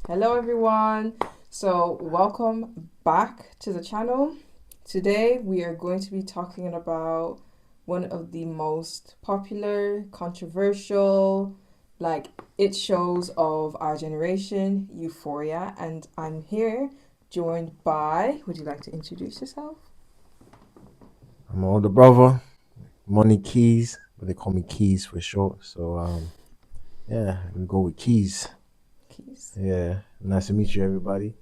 Hello, everyone. So, welcome back to the channel. Today, we are going to be talking about one of the most popular, controversial, like it shows of our generation, Euphoria. And I'm here joined by, would you like to introduce yourself? I'm older brother, Money Keys, but they call me Keys for short. Yeah, we go with Keys. Keys. Yeah, nice to meet you, everybody.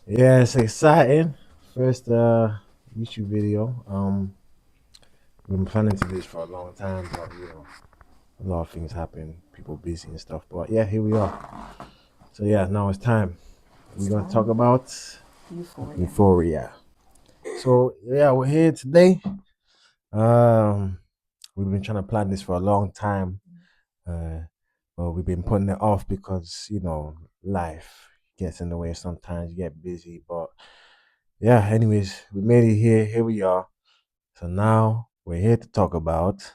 Yeah, it's exciting. First YouTube video. We've been planning to do this for a long time, but a lot of things happen, people busy and stuff. But yeah, here we are. So yeah, now it's time. It's We're gonna talk time. about Euphoria. Euphoria. So yeah, we're here today. Um, we've been trying to plan this for a long time. Uh, but we've been putting it off because life gets in the way sometimes. You get busy, but yeah. Anyways, we made it here. Here we are. So now we're here to talk about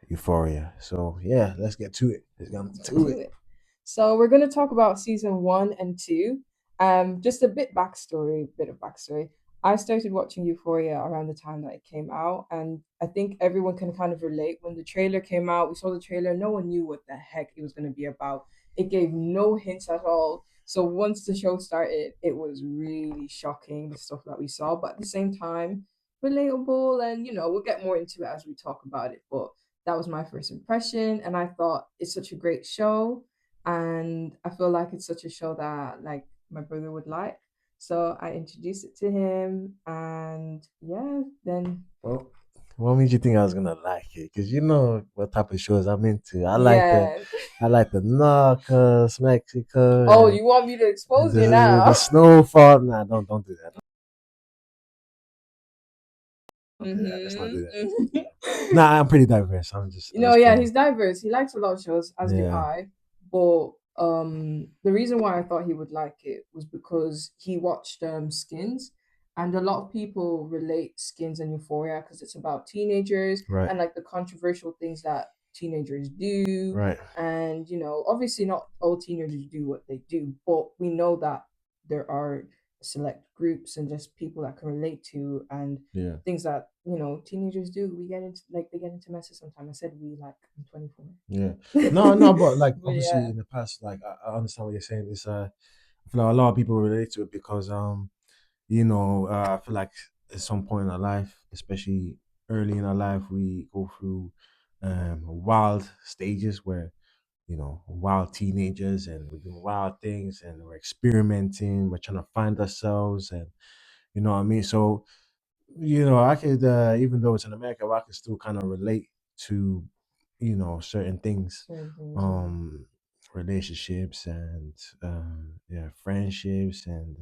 Euphoria. Euphoria. So yeah, let's get to it. Let's get Let's get to to it. it. So we're going to talk about season one and two. Just a bit of backstory. I started watching Euphoria around the time that it came out, and I think everyone can kind of relate. When the trailer came out, we saw the trailer. No one knew what the heck it was going to be about. It gave no hints at all. So once the show started, it was really shocking the stuff that we saw, but at the same time, relatable. And we'll get more into it as we talk about it. But that was my first impression, and I thought it's such a great show, and I feel like it's such a show that like my brother would like. So I introduced it to him, and yeah, then Well, what made you think I was gonna like it? Because you know what type of shows I'm into. yeah. I like the Narcos, Mexico, Oh, you want me to and expose you the now? snowfall. Nah, don't do that. Don't do that. Let's not do that. Mm-hmm. Nah, I'm pretty diverse. I'm just Yeah, playing. he's diverse. He likes a lot of shows, as do Yeah. I. But the reason why I thought he would like it was because he watched Skins, and a lot of people relate Skins and Euphoria because it's about teenagers Right. and like the controversial things that teenagers do. Right. And obviously not all teenagers do what they do, but we know that there are select groups and just people that can relate to, and Yeah. things that teenagers do. We get into like they get into messes sometimes. I said we, like I'm 24. Yeah. No, no, but like But obviously yeah. in the past, like I understand what you're saying. It's I feel like a lot of people relate to it because I feel like at some point in our life, especially early in our life, we go through wild stages where wild teenagers and we're doing wild things and we're experimenting, we're trying to find ourselves and you know what I mean. So I could, even though it's in America, I can still kind of relate to, certain things, Certain things, yeah. um, relationships and, yeah, friendships and,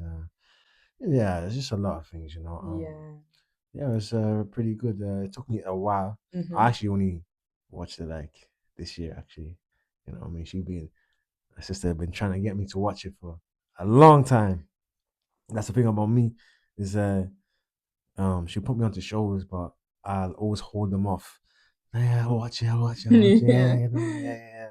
yeah, there's just a lot of things, Yeah. yeah, it was pretty good. It took me a while. I Mm-hmm. actually only watched it like this year, actually. I mean, my sister had been trying to get me to watch it for a long time. That's the thing about me is she put me onto shows, but I'll always hold them off. Yeah, I'll watch it, I'll watch it, I'll watch it. Yeah, Yeah. yeah.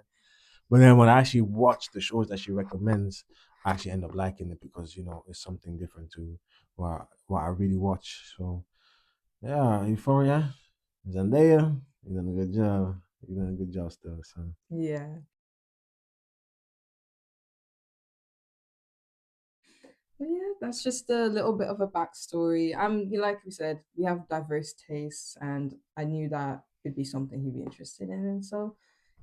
But then when I actually watch the shows that she recommends, I actually end up liking it because it's something different to what I really watch. So yeah, Euphoria, Zendaya, you done a good job. You done a good job still. So Yeah. But yeah, that's just a little bit of a backstory. Like we said, we have diverse tastes, and I knew that it'd be something he'd be interested in, and so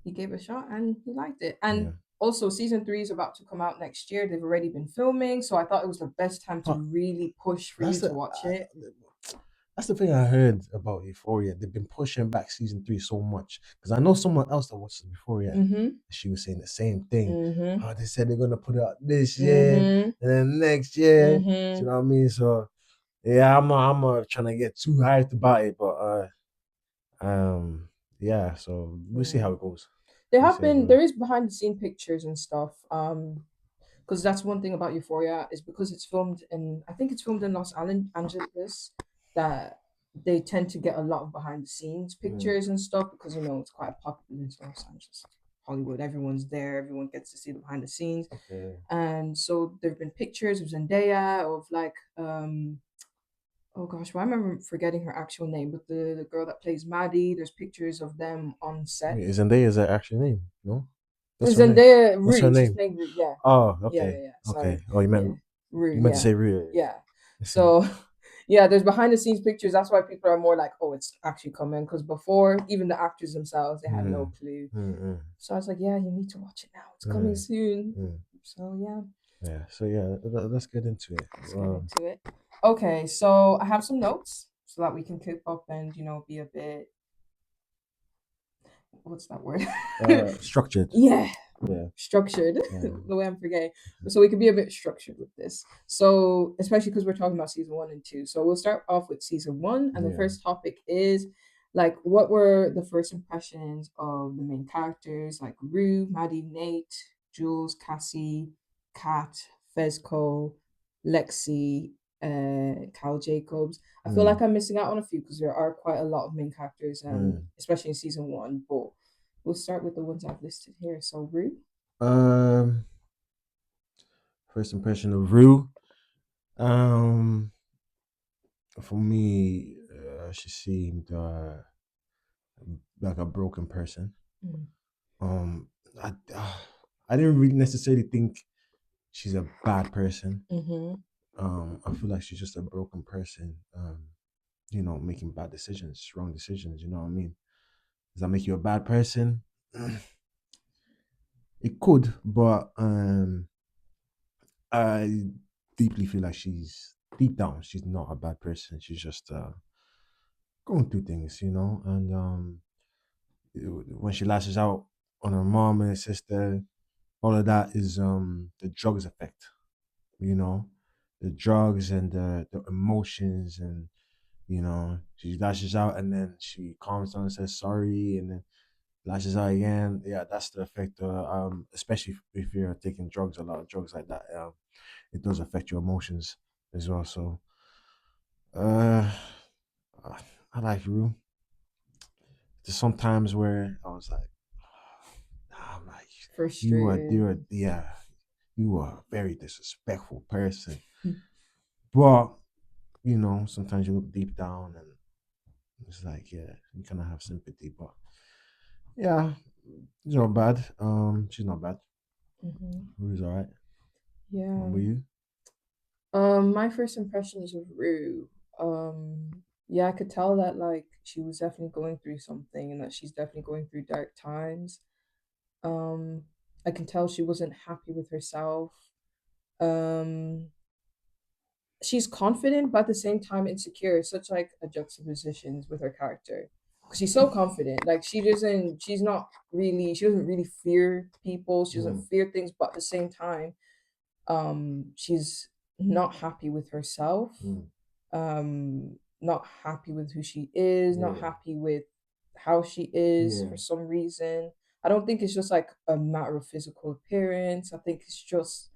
he gave it a shot, and he liked it. yeah. And also, season three is about to come out next year. They've already been filming, so I thought it was the best time to But really push for you that's to the watch it. That's the thing I heard about Euphoria. They've been pushing back season three so much because I know someone else that watched Euphoria. Mm-hmm. She was saying the same thing. Mm-hmm. Oh, they said they're gonna put it out this year Mm-hmm. and then next year. You Mm-hmm. know what I mean? So yeah, I'm trying to get too hyped about it, but yeah. So we'll see Yeah. how it goes. We'll see how it goes. There is behind the scene pictures and stuff. Because that's one thing about Euphoria is because it's filmed in, I think it's filmed in Angeles, that they tend to get a lot of behind the scenes Mm, pictures and stuff because it's quite popular in Los Angeles. Hollywood. Everyone's there. Everyone gets to see the behind the scenes. Okay. And so there have been pictures of Zendaya, of like oh gosh, well, I remember forgetting her actual name, but the girl that plays Maddie, there's pictures of them on set. Wait, is Zendaya is her actual name? No, that's her name. Zendaya What's her Rue, she's name? playing Rue. Yeah, Oh, yeah, okay, yeah. okay. Sorry, Oh, yeah, Rue. you meant to Yeah, say real. yeah. Yeah. So, yeah, there's behind the scenes pictures. That's why people are more like, oh, it's actually coming. Because before, even the actors themselves, they had no Mm, clue. mm, So I was like, yeah, you need to watch it now. It's coming mm, soon. mm. So yeah, Yeah. So yeah, let's get into it. let's get into it. Okay, so I have some notes so that we can keep up and be a bit, what's that word? Structured. Yeah, Yeah. structured. Yeah. The way I'm forgetting, so we can be a bit structured with this. So especially because we're talking about season one and two, so we'll start off with season one, and the Yeah. first topic is like what were the first impressions of the main characters, like Rue, Maddie, Nate, Jules, Cassie, Kat, Fezco, Lexi, Cal Jacobs. I feel Mm, like I'm missing out on a few because there are quite a lot of main characters, mm. especially in season one, but we'll start with the ones I've listed here. So Rue. Um, First impression of Rue. Um, for me, she seemed like a broken person. Mm. Um, I I didn't really necessarily think she's a bad person. Mm-hmm. I feel like she's just a broken person. Making bad decisions, wrong decisions. You know what I mean? Does that make you a bad person? It could, but I deeply feel like she's deep down, she's not a bad person. She's just going through things, and when she lashes out on her mom and her sister, all of that is the drugs effect, you know, the drugs and the emotions, and she lashes out and then she calms down and says sorry and then lashes out again. Yeah, that's the effect. Especially if you're taking drugs, a lot of drugs like that. It does affect your emotions as well. So, uh, I like Rue. There's sometimes where I was like, nah, I'm like, Frustrated. yeah, you are a very disrespectful person. But sometimes you look deep down and it's like, yeah, you kind of have sympathy. But yeah, she's not bad. She's not bad. Mm-hmm. Rue's all right. What Yeah. about you? My first impressions of Rue. Yeah, I could tell that like she was definitely going through something and that she's definitely going through dark times. Um, I can tell she wasn't happy with herself. Um, she's confident but at the same time insecure. Such like a juxtapositions with her character. Because she's so confident. Like she doesn't really fear people. She doesn't Mm, fear things, but at the same time, she's not happy with herself, mm, not happy with who she is, not yeah, happy with how she is yeah, for some reason. I don't think it's just like a matter of physical appearance. I think it's just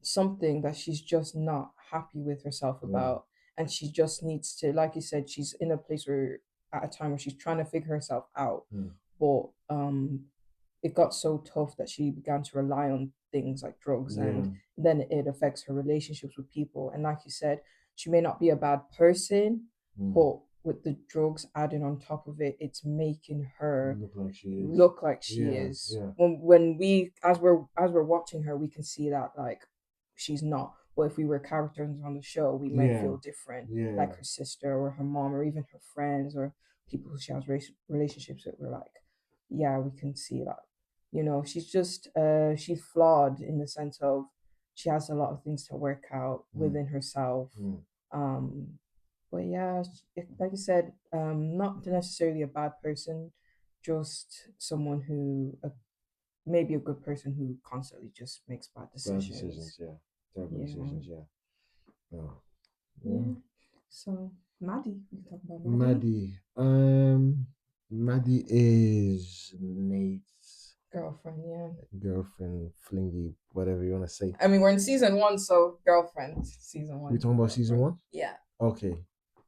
something that she's just not happy with herself yeah, about. And she just needs to, like you said, she's in a place where at a time where she's trying to figure herself out. mm, But it got so tough that she began to rely on things like drugs, yeah, and then it affects her relationships with people. And like you said, she may not be a bad person, mm. but with the drugs added on top of it, it's making her Look like she is. look like she Yeah, is. yeah, When we as we're watching her, we can see that like she's not. But if we were characters on the show, we might yeah, feel different, yeah. like her sister or her mom or even her friends or people who she has relationships with. We're like, yeah, we can see that. She's flawed in the sense of she has a lot of things to work out Mm, within herself. mm, Um, but yeah, like you said, not necessarily a bad person, just someone who maybe a good person who constantly just makes bad bad decisions. decisions, yeah. Terrible Yeah, decisions, yeah. Yeah. Yeah. yeah. So Maddie, we can talk about Maddie, Maddie. Maddie is Nate's girlfriend. Yeah. girlfriend, flingy, whatever you want to say. I mean, we're in season one, so girlfriend. Season We one, talking about season girlfriend. one? Yeah. Okay.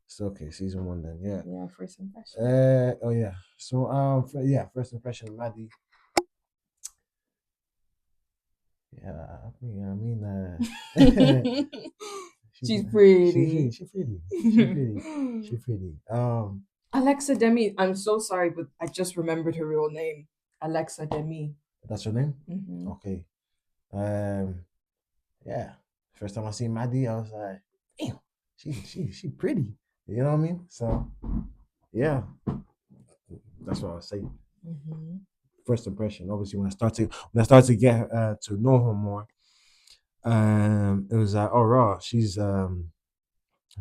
So okay, season one then, yeah. Yeah. First impression. Oh yeah. So yeah, first impression, Maddie. Yeah, she She's she pretty. she pretty. She pretty. She pretty. Alexa Demi. I'm so sorry, but I just remembered her real name. Alexa Demi. That's her name. Hmm. Okay. Um, yeah. First time I seen Maddie, I was like, damn, she pretty. You know what I mean? So yeah, that's what I was saying. Hmm. First impression. Obviously, when I start to get to know her more, it was like, oh, raw, she's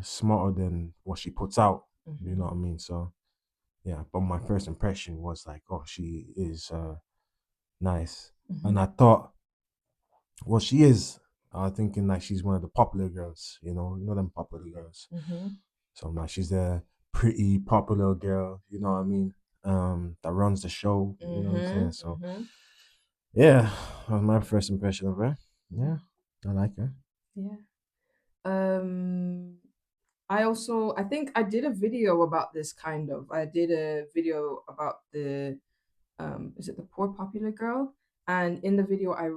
smarter than what she puts out. You know Hmm. what I mean? So yeah, but my first impression was like, oh, she is nice, and Hmm. I thought, well, she is. I was thinking like she's one of the popular girls. You know them popular girls. Hmm. So I'm like, she's the pretty popular girl. You know what I mean? That runs the show. You know what I'm saying? Hmm. So Hmm. yeah, that was my first impression of her. Yeah. Yeah, I like her. Yeah. Um, I think I did a video about this kind of. I did a video about the is it the poor popular girl? And in the video, I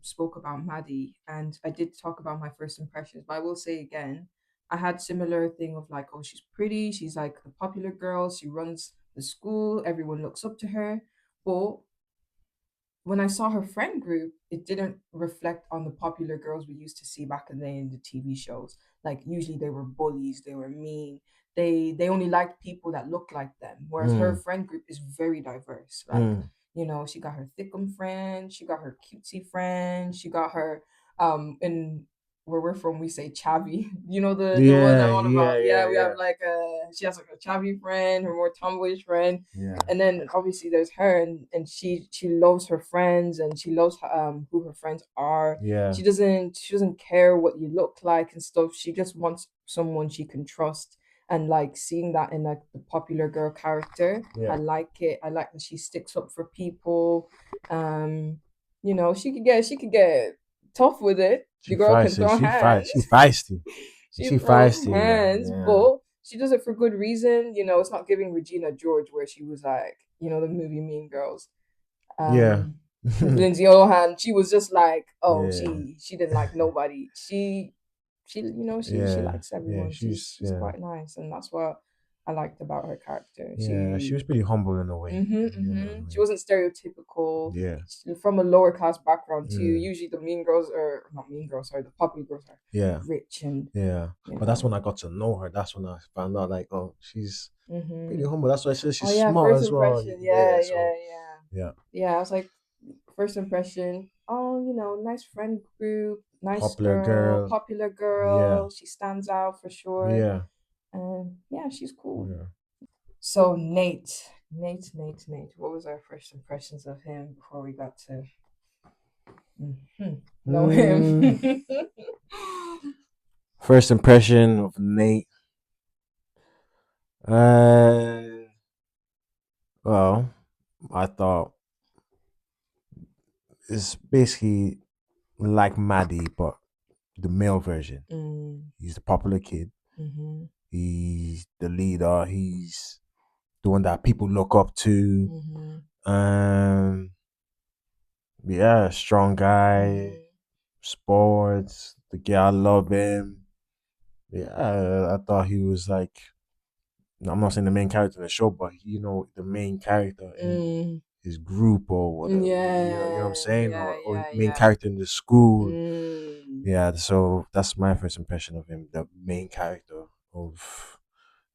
spoke about Maddie, and I did talk about my first impressions. But I will say again, I had similar thing of like, oh, she's pretty, she's like the popular girl, she runs the school, everyone looks up to her. But when I saw her friend group, it didn't reflect on the popular girls we used to see back in the day in the TV shows. Like usually they were bullies, they were mean. They only liked people that looked like them. Whereas her Mm, friend group is very diverse. Like, mm. she got her thickum friend, she got her cutesy friend, she got her in where we're from we say chavvy. You know the one Yeah, I'm on yeah, about. yeah, Yeah, we have yeah, like she has like a chavvy friend, her more tomboyish friend, yeah, and then obviously there's her, and she loves her friends, and she loves who her friends are. yeah, She doesn't care what you look like and stuff. She just wants someone she can trust. And like seeing that in like the popular girl character, I yeah. like it. I like that she sticks up for people. um she could get tough with it. The She girl can feisty. throw hands. She feisty. She She throws feisty. hands, Yeah, but she does it for good reason. It's not giving Regina George where she was like, the movie Mean Girls. yeah, With Lindsay Lohan, she was just like, oh, yeah, she didn't like nobody. She yeah, likes yeah. everyone. She's Yeah, quite nice, and that's what I liked about her character. yeah. She was pretty humble in a way. You know, in a She way. wasn't stereotypical. Yeah, From a lower class background too. mm, Usually the mean girls are not mean girls, sorry, the popular girls are yeah, rich and yeah. you But that's know. when I got to know her. That's when I found out like, oh, she's pretty Hmm. humble. That's why Oh she's yeah, smart first as well. impression. Yeah. Yeah, So yeah, yeah. yeah, Yeah, I was like, first impression. Oh, nice friend group, nice popular girl, girl. popular Yeah, girl. She stands out for sure. yeah, And yeah, she's cool. yeah. So Nate. What was our first impressions of him before we got to know him? Mm, first impression of Nate. Uh, well, I thought it's basically like Maddie, but the male version. Mm, He's the popular kid. mm-hmm, He's the leader. He's the one that people look up to. mm-hmm, Um, yeah, strong guy, mm-hmm, sports. The girl love him. Yeah, I thought he was like. I'm not saying the main character in the show, but the main character in mm, his group or whatever. You know what I'm yeah, saying, yeah, or yeah, main yeah. character in the school. Mm. Yeah, so that's my first impression of him, the main character of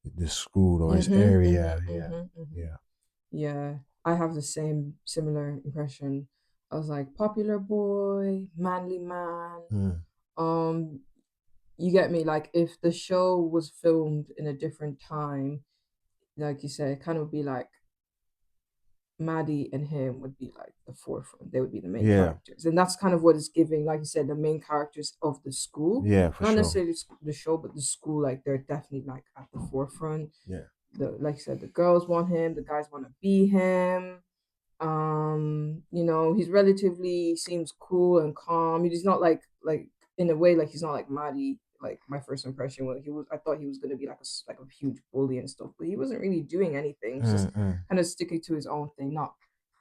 the school or his Mm-hmm, area. mm-hmm, Yeah, mm-hmm, mm-hmm. yeah. Yeah, I have the similar impression. I was like popular boy, manly man. Mm, Um, you get me? Like if the show was filmed in a different time, like you said, it kind of would be like Maddie and him would be like the forefront. They would be the main yeah, characters, and that's kind of what it's giving. Like you said, the main characters of the school, yeah, for not sure. necessarily the show, but the school. Like they're definitely like at the forefront. Yeah. Like you said, the girls want him, the guys want to be him. He's relatively seems cool and calm. He's not like in a way like he's not like Maddie. Like my first impression was I thought he was gonna be like a huge bully and stuff, but he wasn't really doing anything. He's just Mm, mm, kind of sticking to his own thing, not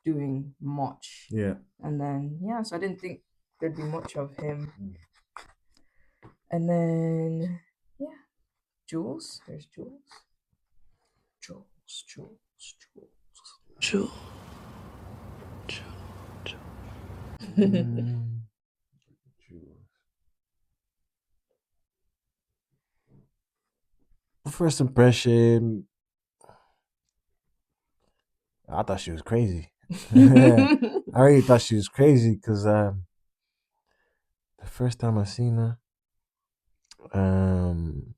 doing much. yeah. And then yeah, so I didn't think. there'd be much of him. Mm. And then yeah, Jules. There's Jules. Jules. Jules. Jules. Jules. Mm. First impression, I thought she was crazy. I really thought she was crazy because the first time I seen her, um,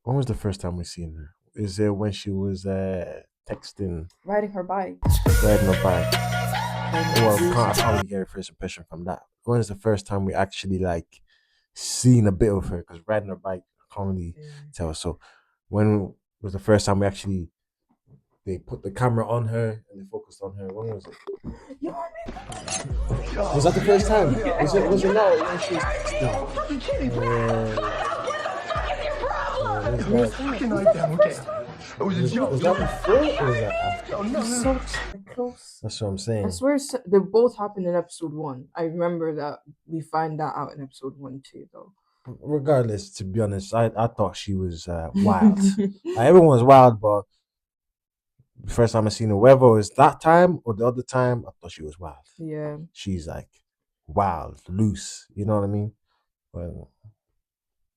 when was the first time we seen her? Is it when she was texting, Riding her bike. riding her bike? Well, I And can't really get a first impression from that. When is the first time we actually like seen a bit of her? Because riding her bike, I can't really tell. So, when was the first time we actually they put the camera on her and they focused on her? When was it? Yo, Was that the first time? Was it not when she was texting? Was where's that that? Was that the first time? was that before or was that after? It's so close. That's what I'm I saying. swear they both happened in episode one. I remember that we find that out in episode one too, though. Regardless, to be honest, I thought she was wild. Everyone was wild, but the first time I seen her, whether it was that time or the other time, I thought she was wild. Yeah. She's like wild, loose. You know what I mean? Well,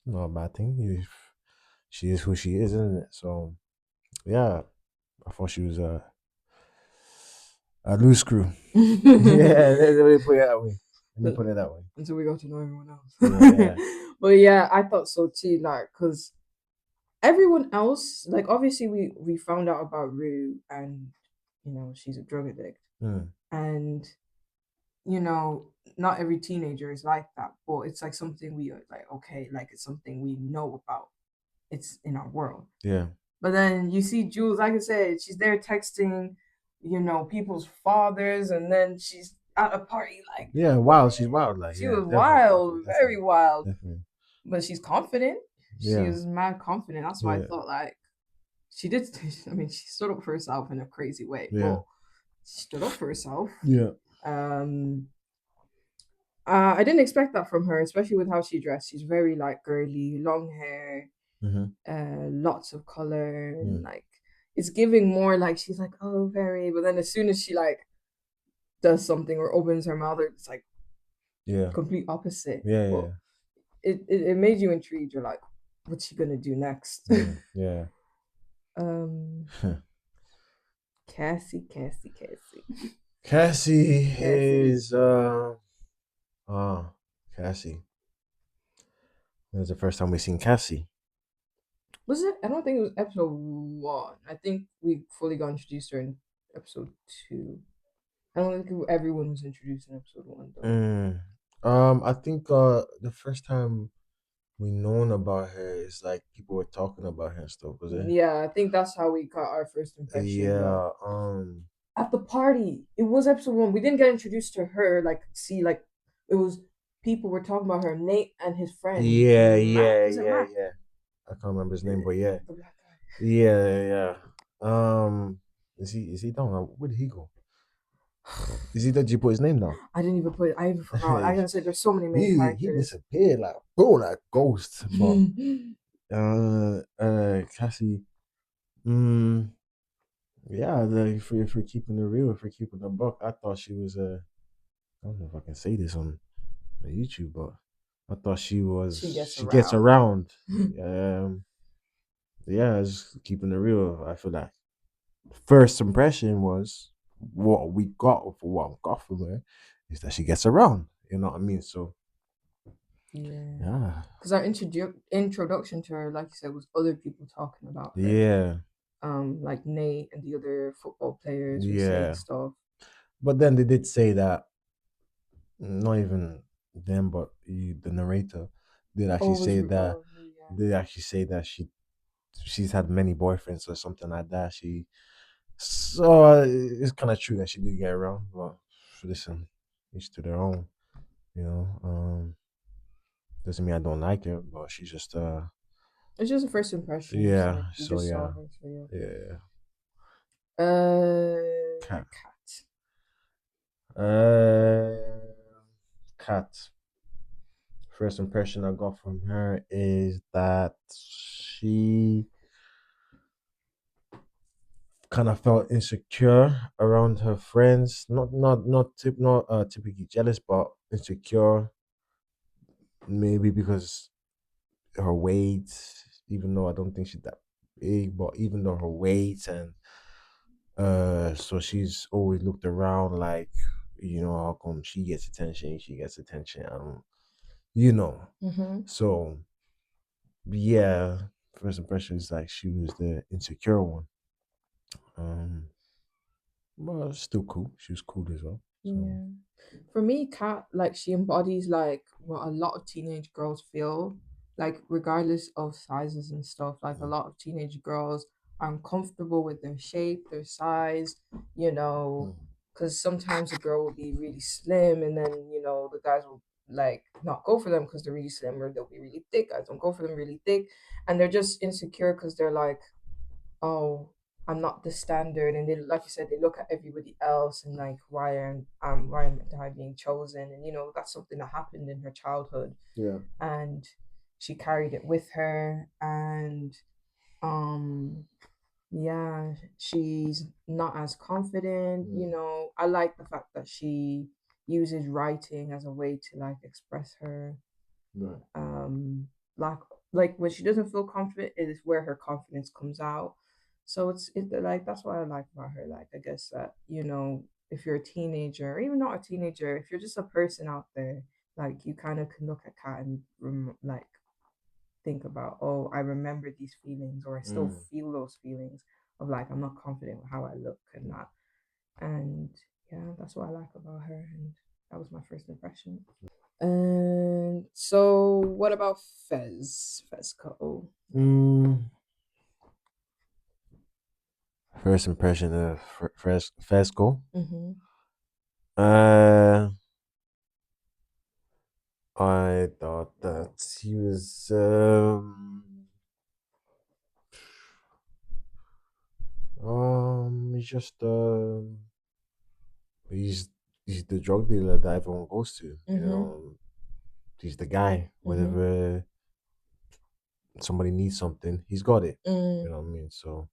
not a bad thing. She is who she is, isn't it? So yeah, I thought she was a loose screw. Yeah, let me put it that way. Let me put it that way. Until we got to know everyone else. Yeah, But yeah, I thought so too. Like, cause everyone else, like, obviously we found out about Rue, and she's a drug addict, mm, and you know not every teenager is like that, but it's like something we are like, okay, like it's something we know about. It's in our world. yeah, But then you see Jules, like I said, she's there texting, people's fathers, and then she's at a party. Like, yeah. what? Wild. She's wild. Like, She yeah, was definitely, wild, definitely, very definitely, wild. definitely. But she's confident. She Yeah, was mad confident. That's why I yeah, thought like she did. I mean, she stood up for herself in a crazy way, yeah, but she stood up for herself. yeah. Um, I didn't expect that from her, especially with how she dressed. She's very like girly, long hair, Mm-hmm. lots of color, and Mm, like it's giving more like she's like, oh, very. But then as soon as she like does something or opens her mouth, it's like yeah, complete opposite. yeah, But yeah, it made you intrigued. You're like, what's she gonna do next? yeah. um, Cassie, Cassie Cassie. is Cassie. That was the first time we seen Cassie. Was it? I don't think it was episode one. I think we fully got introduced her in episode two. I don't think everyone was introduced in episode one though. Mm. I think the first time we known about her is like people were talking about her and stuff, was it? Yeah, I think that's how we got our first impression. But Yeah, at the party, it was episode one. We didn't get introduced to her. Like, see, like it was people were talking about her. Nate and his friend yeah, Mac. yeah, Is it yeah, Mac? yeah. I can't remember his name, but yeah. The black guy. Yeah, yeah. Is he down? Where did he go? Is he did you put his name down? I didn't even put. I even forgot. I he gotta say, there's so many main characters. disappeared like bro, like ghost. But Cassie, mm, yeah, if we're keeping it real, if we're keeping the buck, I thought she was I don't know if I can say this on YouTube, but I thought She gets she gets around. around. Um, yeah, just keeping it real. I feel like first impression was what we got for what I got from her is that she gets around. You know what I mean? So Yeah. yeah, Because our introduction to her, like you said, was other people talking about her. yeah, Like Nate and the other football players were saying yeah. stuff. But then they did say that not even them, but the narrator did Oh, actually it was say that yeah. she's had many boyfriends or something like that. So it's kind of true that she did get around, but listen, each to their own. You know, doesn't mean I don't like her, but she's just It's just a first impression. It's yeah. like we So just saw yeah, her. So yeah. yeah. Uh, Cat. cat. Uh, Kat. First impression I got from her is that she kind of felt insecure around her friends. Not typically jealous, but insecure. Maybe because her weight, even though I don't think she's that big, but even though her weight and so she's always looked around like, how come she gets attention, I don't, you know. Mm-hmm. So yeah, first impression is like she was the insecure one. Um, but still cool. She was cool as well. So Yeah. For me, Kat, like she embodies like what a lot of teenage girls feel, like regardless of sizes and stuff. Like a mm, lot of teenage girls are uncomfortable with their shape, their size, you know, mm, because sometimes a girl will be really slim and then, the guys will like not go for them because they're really slim, or they'll be really thick. Guys don't go for them really thick. And they're just insecure because they're like, oh, I'm not the standard, and they, like you said, they look at everybody else and like, why am I being chosen? And that's something that happened in her childhood, yeah. and she carried it with her, and um yeah, she's not as confident. Mm, I like the fact that she uses writing as a way to like express her right. um lack, like when she doesn't feel confident is where her confidence comes out. So it's like that's what I like about her. Like, I guess that if you're a teenager, or even not a teenager, if you're just a person out there, like you kind of can look at Kat and like think about, oh, I remember these feelings, or I still Mm. feel those feelings of like I'm not confident with how I look and that. And yeah, that's what I like about her, and that was my first impression. And so, what about Fez? Fezco. Mm. First impression of Fresco. Mm-hmm. Uh, I thought that he was he's just he's he's the drug dealer that everyone goes to. Mm-hmm. He's the guy. Mm-hmm. Whenever somebody needs something, he's got it. You Mm. know what I mean? So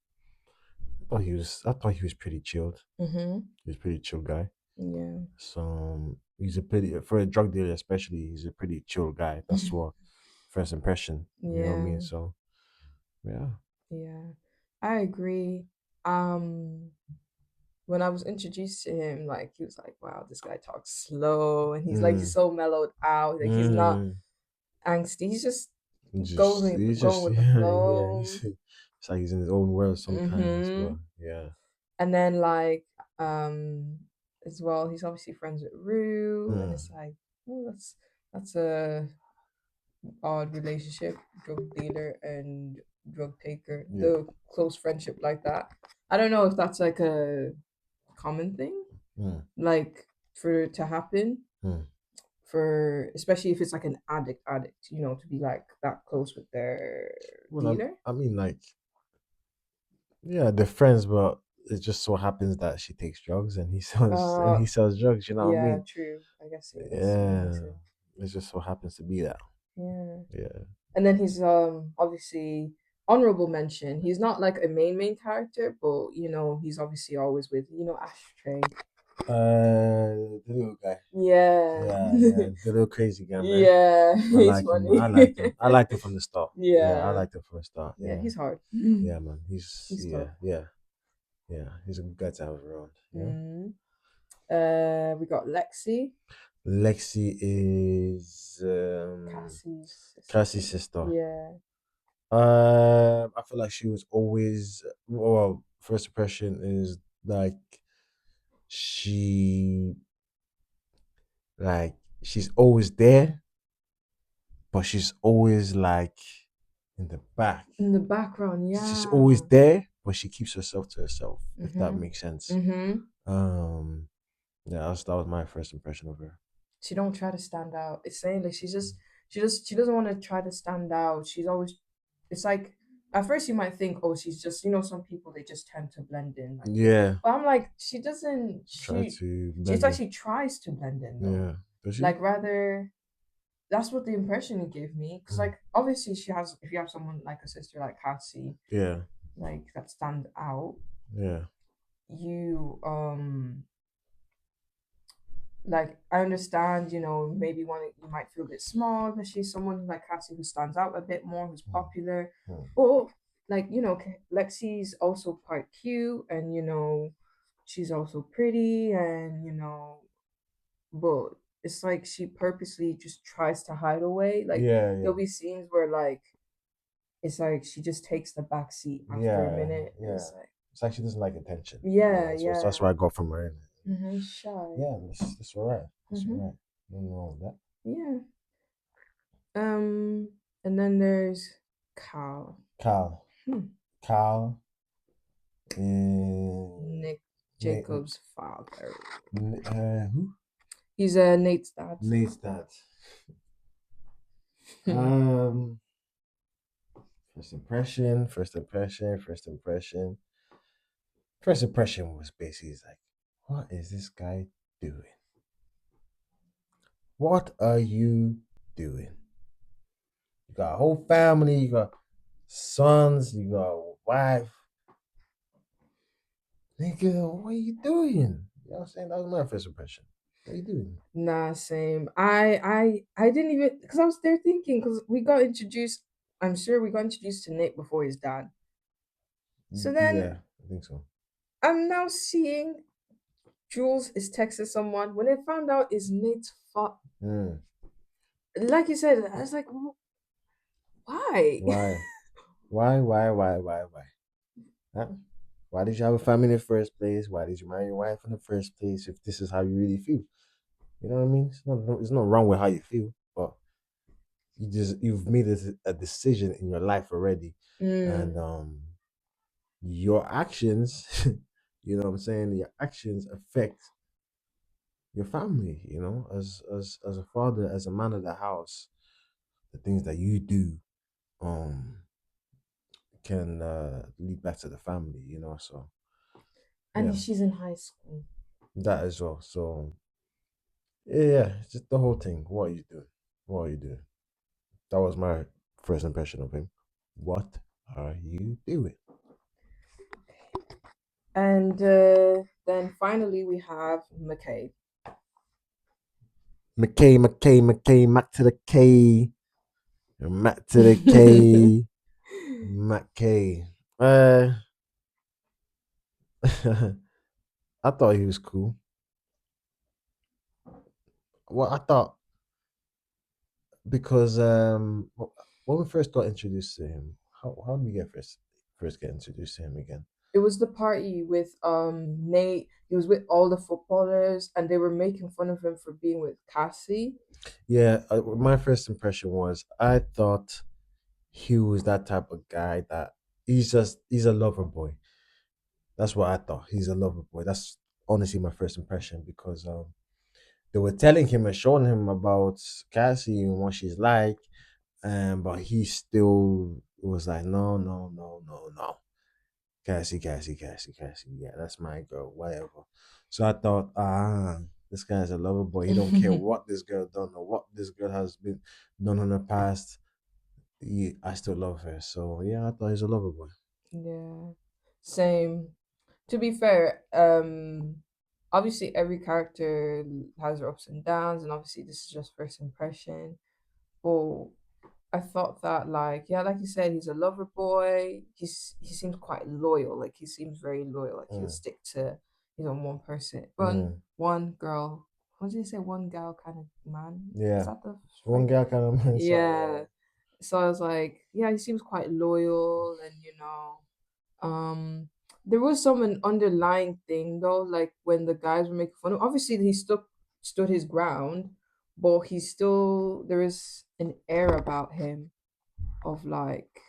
I thought he was pretty chilled. Mm-hmm. He's a pretty chill guy. Yeah. So he's a pretty for a drug dealer especially. He's a pretty chill guy. That's what first impression. You know what I mean? Yeah. So yeah. Yeah. I agree. Um, when I was introduced to him, like he was like, wow, this guy talks slow, and he's like Mm, he's so mellowed out. Like he's not mm. angsty. He's just He's going just with the yeah. flow. It's like he's in his own world sometimes, but Mm-hmm. yeah. And then like as well, he's obviously friends with Rue, and Mm, it's like, oh, that's a odd relationship, drug dealer and drug taker, yeah. the close friendship like that. I don't know if that's like a common thing, Mm, like for it to happen, mm. for especially if it's like an addict, to be like that close with their Well, dealer. I mean, like, yeah, they're friends, but it just so happens that she takes drugs and Uh, he sells drugs. You know what I yeah, mean? true. I guess that makes Yeah, it. it just so happens to be that. Yeah. Yeah. And then he's obviously honorable mention. He's not like a main character, but he's obviously always with Ashtray. The little guy. Yeah. Yeah, yeah, the little crazy guy, man. Yeah, I he's like him. I funny. liked him. I liked him from the start. Yeah, I Yeah. liked him from the start. Yeah, Yeah, he's hard. yeah, man. He's He's tough. yeah, yeah, yeah. He's a good guy to have around. Yeah. Mm. We got Lexi, Lexi is Cassie's Cassie's sister. sister. Yeah. I feel like she was always well. First impression is like she she's always there, but she's always like in the back. In the background, She's always yeah. there, but she keeps herself to herself. If that Mm-hmm. makes sense. Mm-hmm. Um, yeah, that was my first impression of her. She don't try to stand out. It's saying like she doesn't want to try to stand out. She's always it's like at first you might think, oh, she's just some people they just tend to blend in like they Yeah, but I'm like she doesn't try to it's blend like in. she tries to blend in though. Yeah, Does she? Like rather, that's what the impression it gave me. Because Mm. like obviously she has, if you have someone like a sister like Cassie, Yeah, like that stand out, yeah, you like I understand, maybe one you might feel a bit small, but she's someone like Cassie who stands out a bit more, who's mm. popular. Mm. But like, Lexi's also quite cute and she's also pretty and but it's like she purposely just tries to hide away. Like Yeah, yeah, there'll be scenes where like it's like she just takes the back seat after a yeah, minute and yeah. it's like It's like she doesn't like attention. yeah, Yeah, that's yeah. what I got from her. Shy. Yeah, that's all right. That's all Mm-hmm. right. Nothing wrong with that. Yeah. Um, and then there's Cal. Carl. Hmm. Carl. Uh, Nick Nate. Jacob's father. Who? He's Nate's dad. Nate's dad. Hmm. Um, first impression. First impression. First impression. First impression was basically like, what is this guy doing? What are you doing? You got a whole family. You got sons. You got a wife. Nigga, what are you doing? You know what I'm saying? That was my first impression. What are you doing? Nah, same. I didn't even because I was there thinking because we got introduced. I'm sure we got introduced to Nate before his dad. So then Yeah, I think so. I'm now seeing Jules is texting someone. When I found out it's Nate's fault, Mm. like you said, I was like, why? Why? Why? Huh? Why did you have a family in the first place? Why did you marry your wife in the first place if this is how you really feel? You know what I mean? It's not wrong with how you feel, but you've made a decision in your life already, and Mm. your actions, you know what I'm saying? Your actions affect your family. As a father, as a man of the house, the things that you do um can lead back to the family. So yeah, And she's in high school. that as well. So yeah, it's just the whole thing. What are you doing? What are you doing? That was my first impression of him. What are you doing? And then finally we have McKay. Mac to the K, Mac to the K, Mac K. Uh, I thought he was cool. Well, I thought because when we first got introduced to him, how did we first get introduced to him again? It was the party with Nate. He was with all the footballers and they were making fun of him for being with Cassie. Yeah, my first impression was I thought he was that type of guy that he's a lover boy. That's what I thought. He's a lover boy. That's honestly my first impression because they were telling him and showing him about Cassie and what she's like, but he still was like, no, no, no, no, no. Cassie. Yeah, that's my girl, whatever. So I thought, this guy's a lover boy. He don't care what this girl done or what this girl has been done in the past. I still love her. So yeah, I thought he's a lover boy. Yeah. Same. To be fair, obviously every character has their ups and downs, and obviously this is just first impression. But I thought that like yeah, like you said, he's a lover boy. He seems quite loyal. Like he seems very loyal. Like he'll Mm, stick to one person, mm, one girl. What did you say? One gal kind of man. Is yeah, that the one phrase? guy kind of man. Sorry, Yeah. So I was like, yeah, he seems quite loyal, and um, there was some an underlying thing though, like when the guys were making fun of. Obviously, he stood his ground, but he still there is an air about him of like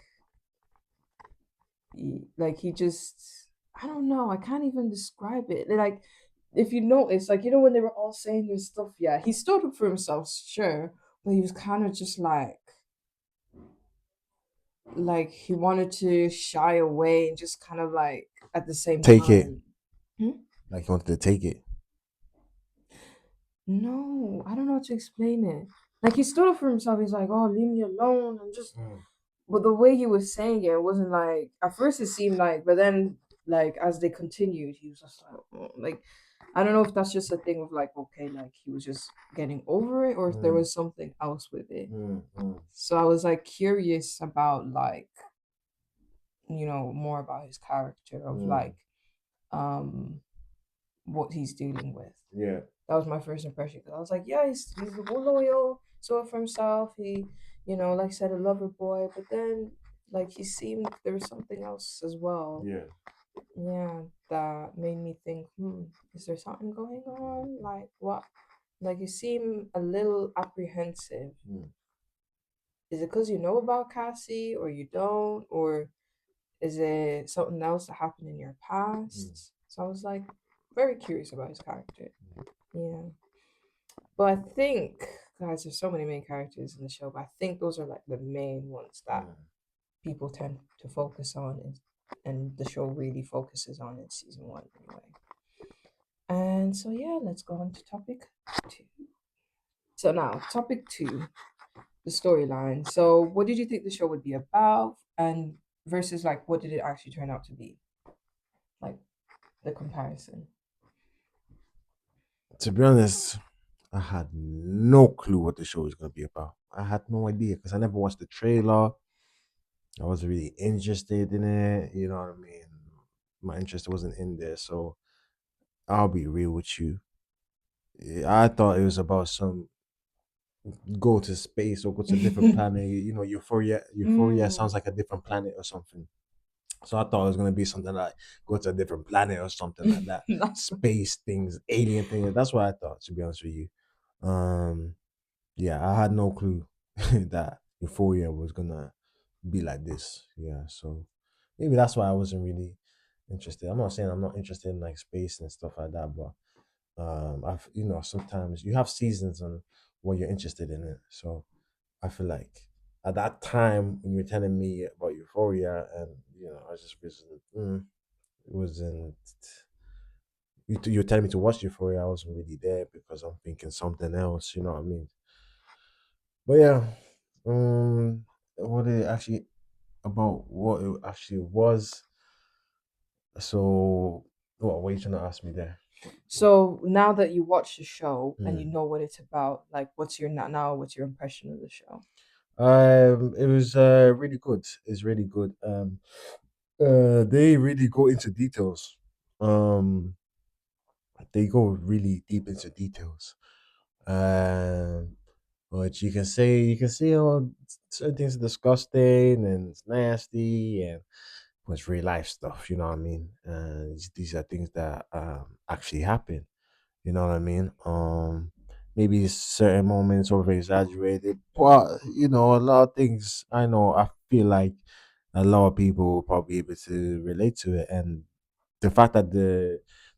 he just I don't know. I can't even describe it. Like if you notice, like when they were all saying this stuff, yeah, he stood up for himself, sure, but he was kind of just like he wanted to shy away and just kind of like at the same take it time. Hmm? like he wanted to take it. No, I don't know how to explain it. Like he stood up for himself. He's like, "Oh, leave me alone." I'm just, Mm, but the way he was saying it wasn't like. At first, it seemed like, but then, like as they continued, he was just like, "Oh," like, I don't know if that's just a thing of like, okay, like he was just getting over it, or if there mm, was something else with it. mm. So I was like curious about like, more about his character of Mm. like, um, what he's dealing with. Yeah. That was my first impression because I was like, yeah, he's loyal, so for himself. He, like I said, a lover boy. But then, like, he seemed there was something else as well. Yeah. Yeah, that made me think, is there something going on? Like what? Like you seem a little apprehensive. Mm, Is it because you know about Cassie or you don't, or is it something else that happened in your mm, past? So I was like very curious about his character. Yeah. But I think, guys, there's so many main characters in the show, but I think those are like the main ones that mm. people tend to focus on, and the show really focuses on in season one anyway. And so, yeah, let's go on to topic two. So, now, topic two, the storyline. So, what did you think the show would be about? And versus, like, what did it actually turn out to be? Like, the comparison. To be honest, I had no clue what the show was gonna be about. I had no idea because I never watched the trailer. I wasn't really interested in it. You know what I mean? My interest wasn't in there. So I'll be real with you. I thought it was about some go to space or go to a different planet. You know, Euphoria. Euphoria Mm, sounds like a different planet or something. So I thought it was gonna be something like go to a different planet or something like that. that's Space things, alien things. That's what I thought, to be honest with you. Um, yeah, I had no clue that Euphoria was gonna be like this. Yeah, so maybe that's why I wasn't really interested. I'm not saying I'm not interested in like space and stuff like that, but I've sometimes you have seasons on what you're interested in it. So I feel like at that time when you were telling me about Euphoria, and I just wasn't you were telling me to watch Euphoria, I wasn't really there because I'm thinking something else. You know what I mean? But yeah, what it actually about what it actually was. So, what are you trying to ask me there? So now that you watch the show and you Hmm. know what it's about, like what's your impression of the show? It was really good. It's really good. They really go into details. Um, they go really deep into details. Um, but you can say certain things are disgusting and it's nasty and was real life stuff. You know what I mean? And these are things that actually happen. You know what I mean? Maybe certain moments over exaggerated, but a lot of things I know. I feel like a lot of people will probably be able to relate to it, and the fact that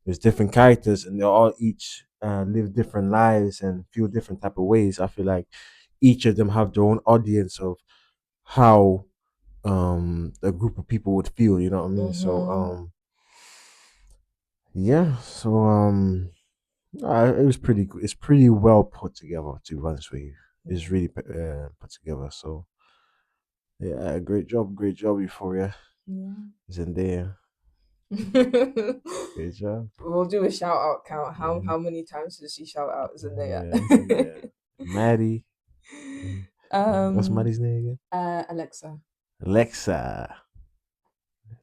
there's different characters and they all each live different lives and feel different type of ways. I feel like each of them have their own audience of how a group of people would feel. You know what I mean? So Mm-hmm. yeah. So it was pretty good. It's pretty well put together, to be honest with you. It's Yeah. really put together. So yeah, great job, Euphoria. Yeah. Zendaya, great job. We'll do a shout out count. How Mhm. how many times does she shout out Zendaya? Yeah, Zendaya, Maddie. Mhm. What's um Maddie's name again? Alexa. Alexa.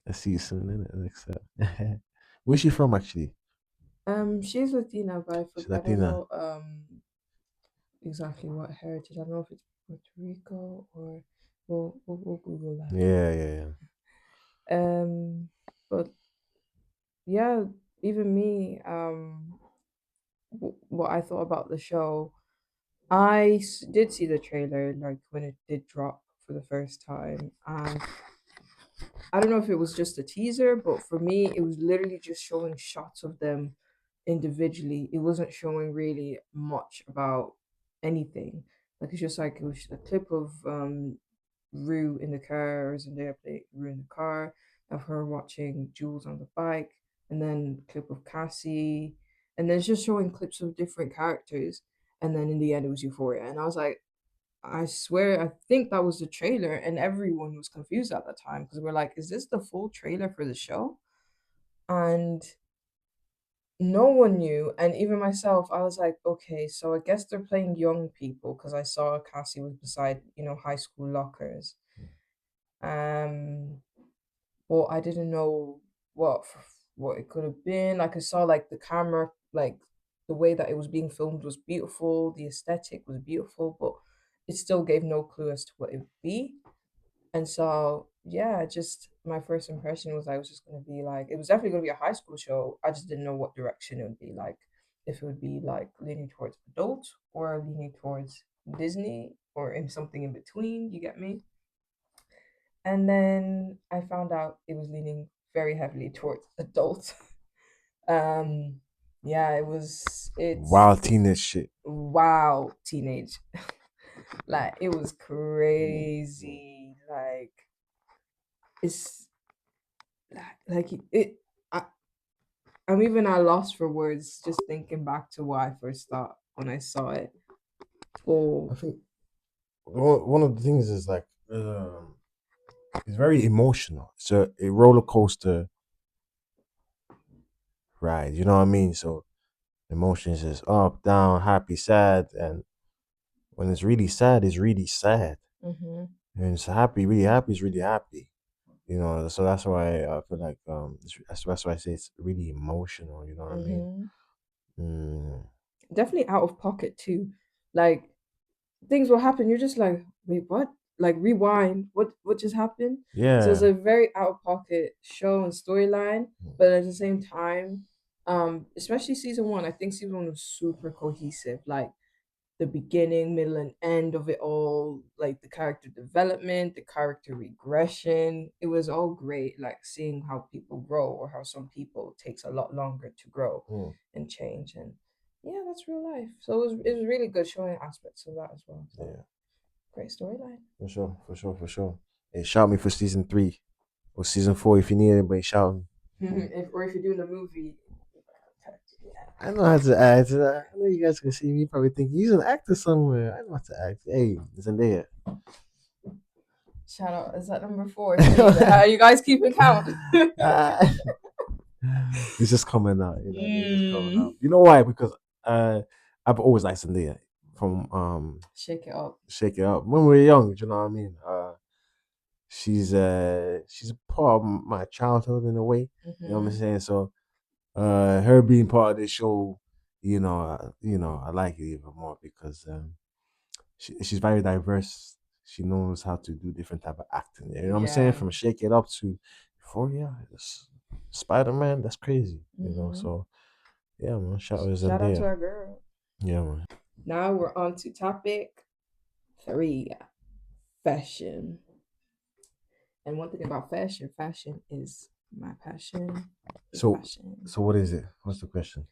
I see you soon, innit, Alexa. Where's she from, actually? She's Latina, but She's I don't Latina. know exactly what heritage. I don't know if it's Puerto Rico or we'll Google that. Yeah, yeah, yeah. But yeah, even me, what I thought about the show, did see the trailer like when it did drop for the first time, and I don't know if it was just a teaser, but for me, it was literally just showing shots of them individually. It wasn't showing really much about anything. Like it's just like it was a clip of Rue in the car, or Zendaya play Rue in the car, of her watching Jules on the bike, and then a clip of Cassie. and then it's just showing clips of different characters, and then in the end it was Euphoria, and I was like, I swear, I think that was the trailer, and everyone was confused at that time because we're like, is this the full trailer for the show? And no one knew, and even myself, I was like, okay, so I guess they're playing young people because I saw Cassie was beside, high school lockers. Um, well, I didn't know what it could have been. Like I saw like the camera, like the way that it was being filmed was beautiful, the aesthetic was beautiful, but it still gave no clue as to what it would be. And so yeah, just my first impression was I was just gonna be like it was definitely gonna be a high school show. I just didn't know what direction it would be like. If it would be like leaning towards adult or leaning towards Disney or in something in between, you get me? And then I found out it was leaning very heavily towards adult. um yeah, it's Wild teenage shit. wow, teenage. Like it was crazy. Like it's like it I, I'm even at a loss for words just thinking back to what I first thought when I saw it. I Oh. think one of the things is like it's very emotional. It's a roller coaster ride. You know what I mean? So emotions is up, down, happy, sad, and when it's really sad, it's really sad. Mm-hmm. And it's happy, really happy, is really happy. You know, so that's why I feel like that's why I say it's really emotional. You know what I mean? Mm-hmm. Mm, Definitely out of pocket too. Like things will happen. You're just like, wait, what? Like rewind. What just happened? So it's yeah. a very out of pocket show and storyline, but at the same time, especially season one, I think season one was super cohesive. Like the beginning, middle, and end of it all, like the character development, the character regression. It was all great, like seeing how people grow or how some people takes a lot longer to grow Mm, and change. And yeah, that's real life. So it was really good showing aspects of that as well. So yeah. great storyline. For sure. For sure. For sure. Hey, shout me for season 3 or season 4 if you need anybody. Shout me. If you're doing a movie, I know how to act. I know you guys can see me probably thinking he's an actor somewhere. I know how to act. Hey, Zendaya. shout out. Is that number four? How are you guys keeping count? Ah, it's just coming out. You know what I mean? It's just coming out. Mm. You know why? Because I've always liked Zendaya from Shake it up. Shake It Up when we were young. You know what I mean? She's a part of my childhood in a way. You know what I'm Mm-hmm. saying? So her being part of this show, I like it even more because she's very diverse. She knows how to do different type of acting. You know what I'm saying? Yeah. From Shake It Up to Euphoria, Spider Man. That's crazy. Mm-hmm. So yeah, man. Shout out to Shout out to Zendaya. our girl. Yeah, man. Now we're on to topic three, fashion. And one thing about fashion, fashion is my passion. Is So fashion. so what is it? What's the question?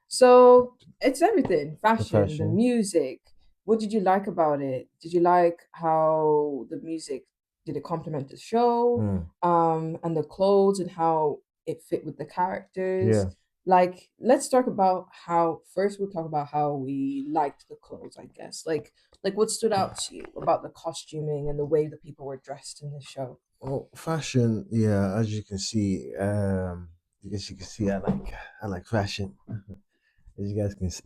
So it's everything. The Fashion, the fashion. music. What did you like about it? Did you like how the music did it complement the show? Mm, And the clothes and how it fit with the characters. yeah. Like, let's talk about how first we'll talk about how we liked the clothes, I guess. Like what stood out to you about the costuming and the way the people were dressed in the show. Well, fashion. Yeah, as you can see, as you can see, I like fashion. As you guys can see,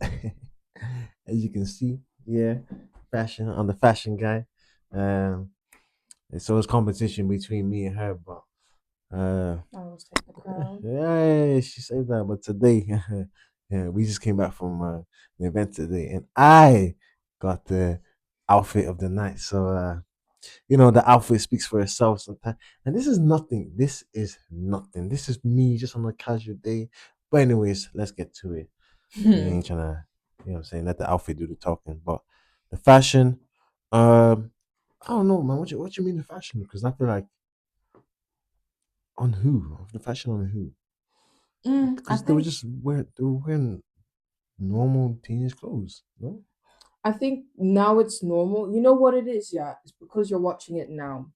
as you can see, yeah, fashion. I'm the fashion guy. Um, and so it's competition between me and her, but I always take the crown. yeah, she said that. But today, yeah, we just came back from an event today, and I got the outfit of the night. So the outfit speaks for itself sometimes. And this is nothing. This is nothing. This is me just on a casual day. But anyways, let's get to it. We ain't trying to, what I'm saying, let the outfit do the talking. But the fashion, I don't know, man. What you mean the fashion? Because I feel like on who? The fashion on who? I Because think they were wearing normal teenage clothes. No. I think now it's normal. You know what it is, yeah? It's because you're watching it now.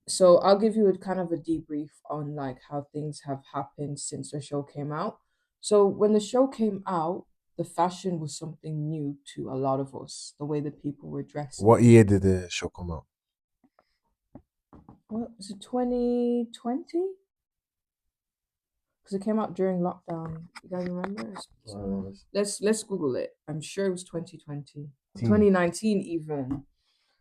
So I'll give you a kind of a debrief on like how things have happened since the show came out. So when the show came out, the fashion was something new to a lot of us, the way that people were What dressing. year did the show come out? What was it, 2020? Because it came out during lockdown. You guys remember? So Let's let's Google it. I'm sure it was 2020. see. 2019 even.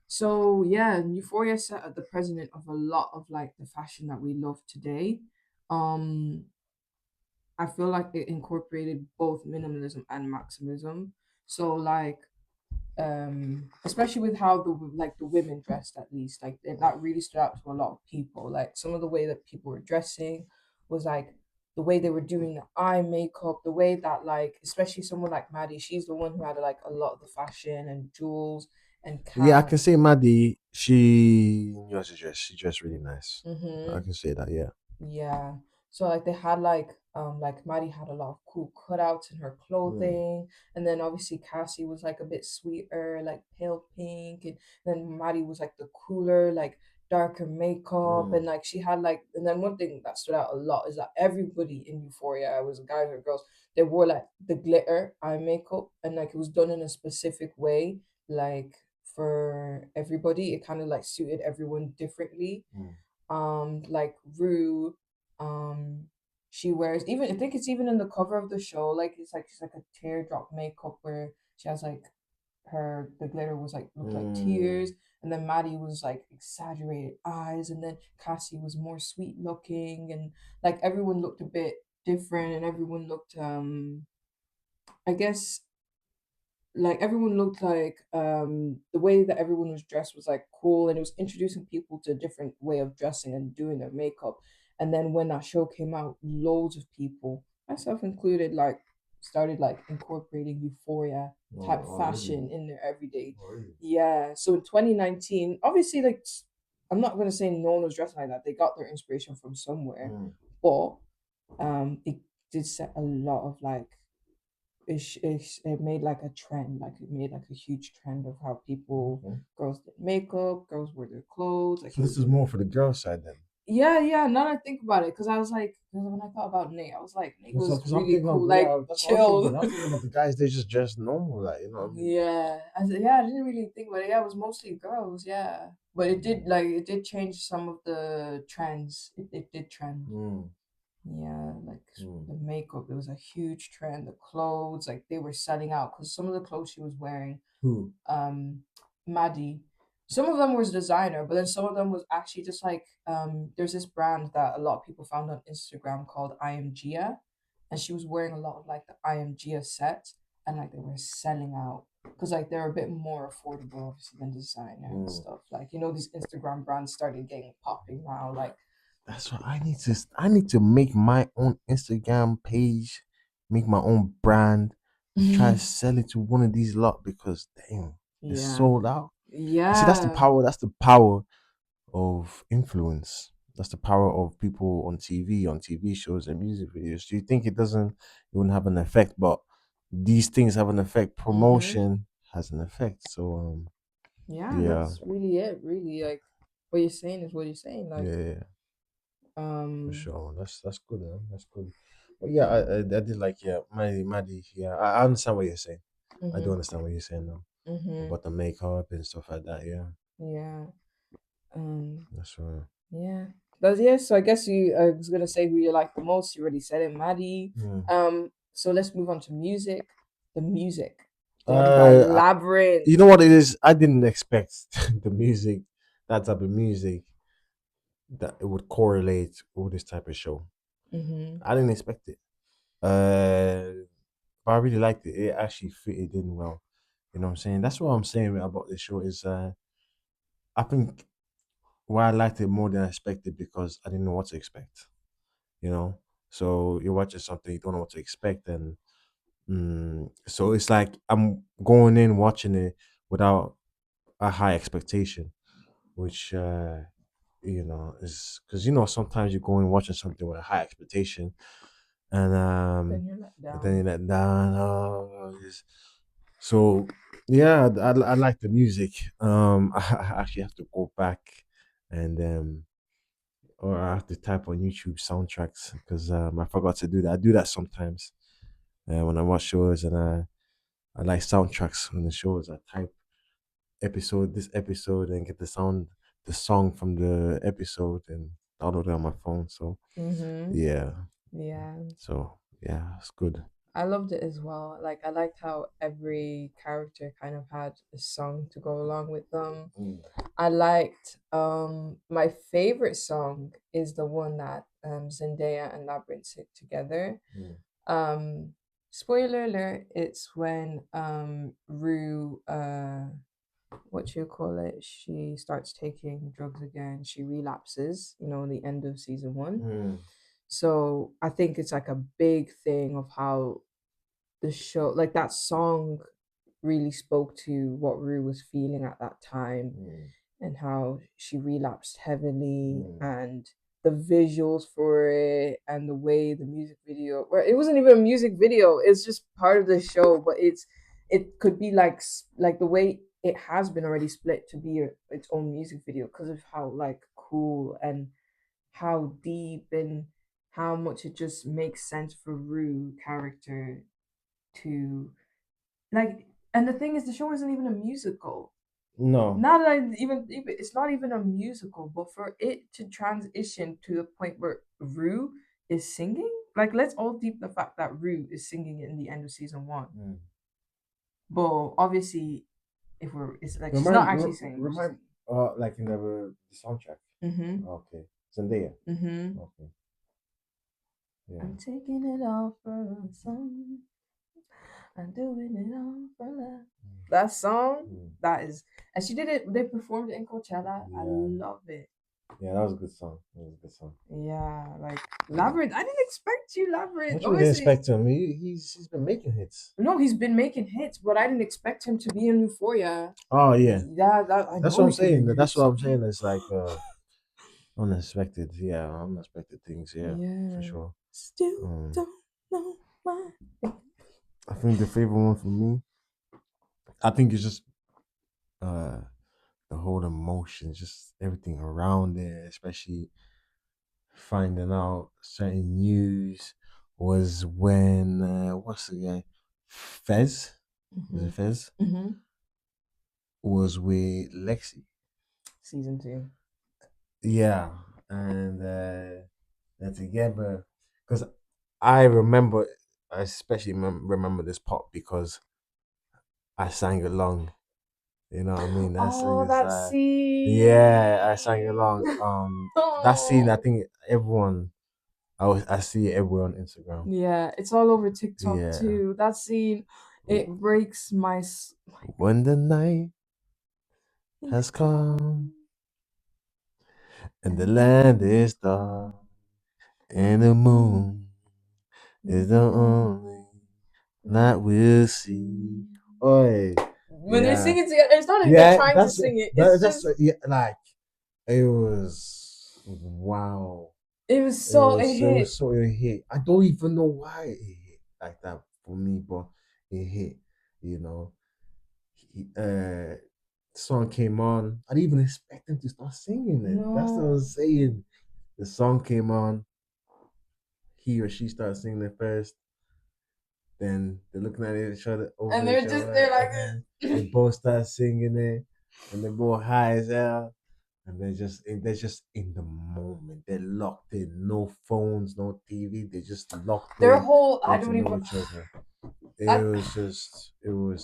So yeah, Euphoria set at the president of a lot of like the fashion that we love today. Um, I feel like it incorporated both minimalism and maximism. So like especially with how the women dressed, at least like that really stood out to a lot of people. Like some of the way that people were dressing was like the way they were doing the eye makeup, the way that like especially someone like Maddie, she's the one who had like a lot of the fashion and jewels and Yeah, I can say Cass. Maddie. She knew how to dress. She dressed really nice. I Mm-hmm. can say that. Yeah. Yeah. So like they had like Maddie had a lot of cool cutouts in her Mm, clothing. And then obviously Cassie was like a bit sweeter, like pale pink. And then Maddie was like the cooler, like darker makeup. mm, And like she had like and then one thing that stood out a lot is that everybody in Euphoria, it was guys or girls, they wore like the glitter eye makeup and like it was done in a specific way, like for everybody. It kind of like suited everyone differently. mm, Like Rue, um she wears, even I think it's even in the cover of the show, like it's like she's like a teardrop makeup where she has like her the glitter was like looked like mm. tears, and then Maddie was like exaggerated eyes, and then Cassie was more sweet looking, and like everyone looked a bit different, and everyone looked I guess like everyone looked like the way that everyone was dressed was like cool, and it was introducing people to a different way of dressing and doing their makeup. And then when that show came out, loads of people, myself included, like started like incorporating Euphoria type Really? fashion in their everyday. Oh, really? Yeah, so in 2019, obviously like I'm not going to say no one was dressing like that, they got their inspiration from somewhere, Mm, but it did set a lot of like it made like a trend, like it made like a huge trend of how people, okay. girls did makeup, girls wear their clothes, like So it this was is more for the girl side then. yeah, yeah. Now that I think about it, because I was like, 'cause when I thought about Nate, I was like, Nate was Because I'm really thinking cool, of, like yeah, that's what I was thinking. chill. I was thinking about the guys. They just dress normal, like, you know what I mean? Yeah, I said, yeah, I didn't really think about it. Yeah, it was mostly girls, yeah, but it did change some of the trends. It did trend. Mm, Yeah, like mm. the makeup, it was a huge trend. The clothes, like they were selling out because some of the clothes she was wearing, Who? um Maddie. Some of them was designer, but then some of them was actually just like there's this brand that a lot of people found on Instagram called I Am Gia, and she was wearing a lot of like the I Am Gia sets, and like they were selling out because like they're a bit more affordable obviously than designer and Mm. stuff. Like these Instagram brands started getting popping now. Like That's what I need to. I need to make my own Instagram page, make my own brand, and try to sell it to one of these lot because damn, it's yeah, sold out. You see, that's the yeah. power. That's the power of influence. That's the power of people on TV shows and music videos. Do you think it wouldn't have an effect? But these things have an effect. Mm-hmm. Promotion has an effect. So Yeah, yeah, that's really it. Really, like what you're saying is what you're saying. yeah, Like, yeah, yeah, for um, sure. That's good, man. That's good. But yeah, I did like, yeah, Maddie. Yeah, I understand what you're saying. I do mm-hmm, understand what you're saying now mm-hmm, about the makeup and stuff like that. Yeah, yeah, um, that's right. yeah. That's yeah. So I guess I was gonna say who you like the most. You already said it, Maddie. Hmm. So let's move on to music. The music done by Uh, Labyrinth. you know what it is? I didn't expect the music, that type of music, that it would correlate with this type of show. Mm-hmm. I didn't expect it. But I really liked it. It actually fitted in well. You know what I'm saying? That's what I'm saying about this show is I think why I liked it more than I expected because I didn't know what to expect. You know, so you're watching something you don't know what to expect, and so it's like I'm going in watching it without a high expectation, which is because sometimes you go in watching something with a high expectation, and Then you're let then down. you let down. So yeah, I like the music. I actually have to go back and or I have to type on YouTube soundtracks because I forgot to do that. I do that sometimes. when I watch shows, and I like soundtracks when the shows. I type this episode, and get the song from the episode, and download it on my phone. So Mm-hmm. yeah, Yeah. so yeah, it's good. I loved it as well. Like I liked how every character kind of had a song to go along with them. Mm, I liked my favorite song is the one that Zendaya and Labyrinth sing together. mm, Um Spoiler alert, it's when Rue what you call it, she starts taking drugs again, she relapses, the end of season 1. mm, So I think it's like a big thing of how the show, like that song really spoke to what Rue was feeling at that time mm, and how she relapsed heavily, mm. and the visuals for it and the way the music video, well, it wasn't even a music video, it's just part of the show, but it could be like the way it has been already split to be its own music video because of how like cool and how deep and how much it just makes sense for Rue character to like. And the thing is, the show isn't even a musical. No, Not that I even it's not even a musical, but for it to transition to the point where Rue is singing, like let's all deep the fact that Rue is singing in the end of season 1. mm. But obviously, if we're it's like she's not Remind, actually singing, but she's remind, singing. like in the soundtrack. Mm-hmm. Okay, Zendaya. Mm-hmm. Okay, yeah. I'm taking it all for a song. I'm doing it all for love. That song, Mm. that is, and she did it. They performed it in Coachella. I Yeah, love it. yeah, that was a good song. That was a good song. Yeah, like Yeah. Labyrinth. I didn't expect you, Labyrinth. What you didn't Obviously, expect him? He's been making hits. no, he's been making hits, but I didn't expect him to be in Euphoria. Oh yeah, Yeah, that I that's know what I'm he can saying. do That's what I'm something. saying. It's like unexpected. Yeah, unexpected things. Yeah, for Yeah, sure. still Um, don't know why. I think the favorite one for me, I think it's just uh the whole emotion, just everything around it, especially finding out certain news was when what's the guy? Fez, was Mm-hmm. it Fez? Mm-hmm. Was with Lexi. Season 2. Yeah, and they're together because I remember, I especially remember this part because I sang along. You know what I mean? That thing Oh, is that yeah, I sang scene. along. That scene, I Oh. think everyone, I see it everywhere on Instagram. Yeah, it's all over TikTok Yeah. too. That scene, it breaks my When the night is has come come and the and the land is land dark and and the the moon moon is is the the only only light light we'll we'll see. see. Oi, When they yeah, sing it together, it's not like they're yeah. trying to sing it. It's That's just yeah, like it was wow. it was so it It hit. was so it hit. I don't even know why it hit like that for me, but it hit. You know, the song came on. I didn't even expect him to start singing it. That's what I No. was saying. The song came on. He or she started singing it first. Then they're looking at each other And over they're each just other, they're like and then they this. both start singing it, and they're both high as hell. And they're just in the moment. They're locked in. No phones, no TV. They're just locked Their in, whole I getting to don't know even each other. I,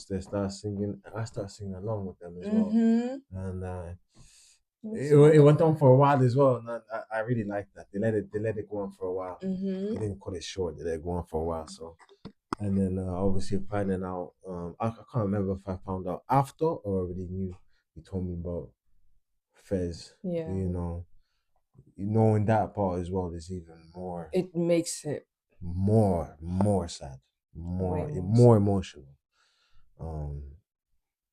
They start singing. I start singing along with them as well, mm-hmm. and It's it so went on for a good. while as well. And I really like that. They let it go on for a while. They Mm-hmm. didn't cut it short. They let it go on for a while. So and then obviously finding out, I can't remember if I found out after or already knew. He told me about Fez. Yeah. Knowing that part as well is even It makes it more sad, way more more sad. emotional. Um,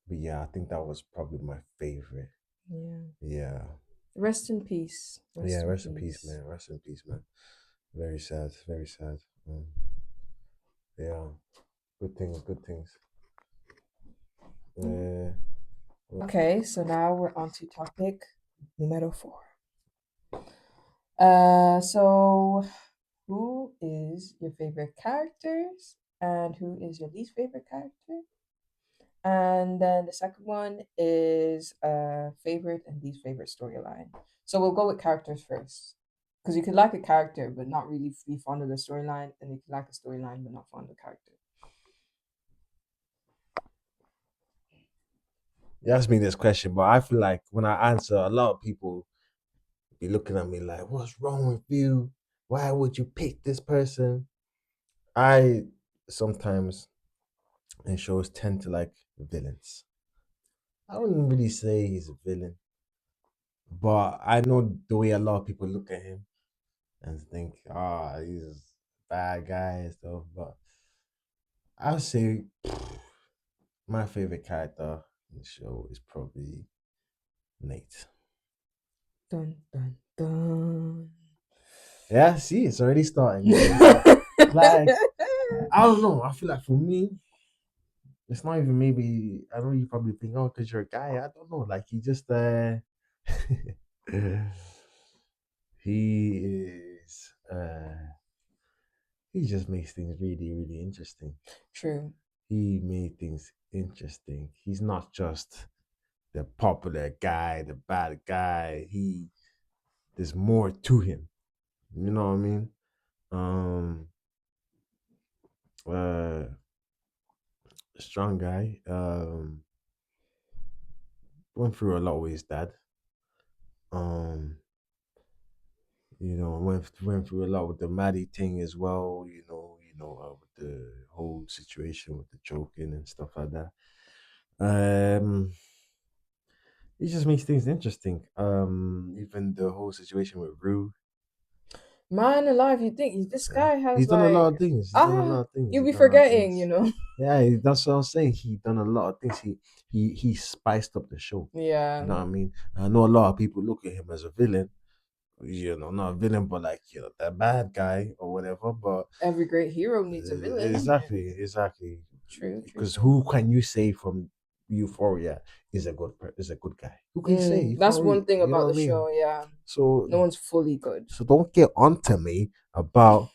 but yeah, I think that was probably my favorite. Yeah. Yeah, Rest in peace. yeah. Rest in Rest in peace, peace. man. Rest in peace, man. Very sad, very sad. Yeah, good things, good things. Mm. Uh, Okay, so now we're on to topic numero 4. So who is your favorite characters? And who is your least favorite character? And then the second one is favorite and least favorite storyline. So we'll go with characters first. Because you could like a character but not really be fond of the storyline, and you could like a storyline but not fond of the character. You asked me this question, but I feel like when I answer, a lot of people be looking at me like, "What's wrong with you? Why would you pick this person?" I sometimes in shows tend to like villains. I wouldn't really say he's a villain, but I know the way a lot of people look at him and think, "Ah, he's a bad guy and stuff." But I'll say my favorite character in the show is probably Nate. Dun dun dun. Yeah, see, it's already starting. Like I don't know. I feel like for me, it's not even maybe. I know you probably think, oh, because you're a guy. I don't know. Like he just, he is, he just makes things really, really interesting. True. He made things interesting. He's not just the popular guy, the bad guy. There's more to him. You know what I mean? Um, uh, strong guy. Went through a lot with his dad. Um, went through a lot with the Maddie thing as well. With the whole situation with the choking and stuff like that. Um, it just makes things interesting. Even the whole situation with Rue. Man alive, you think this guy has He's done a lot like of things. He's done a lot of things. you'll He's be done a lot of forgetting, things. Yeah, that's what I'm saying. He done a lot of things. He spiced up the show. You Yeah. know what I mean? I know a lot of people look at him as a villain, not a villain, but like the bad guy or whatever. But Every great hero needs a villain. exactly. True, true, Because true. who can you say from Euphoria is a good guy? Who can you say? You That's can't one really. thing You know about what the I mean? show, yeah. So No one's fully good. so don't get onto me about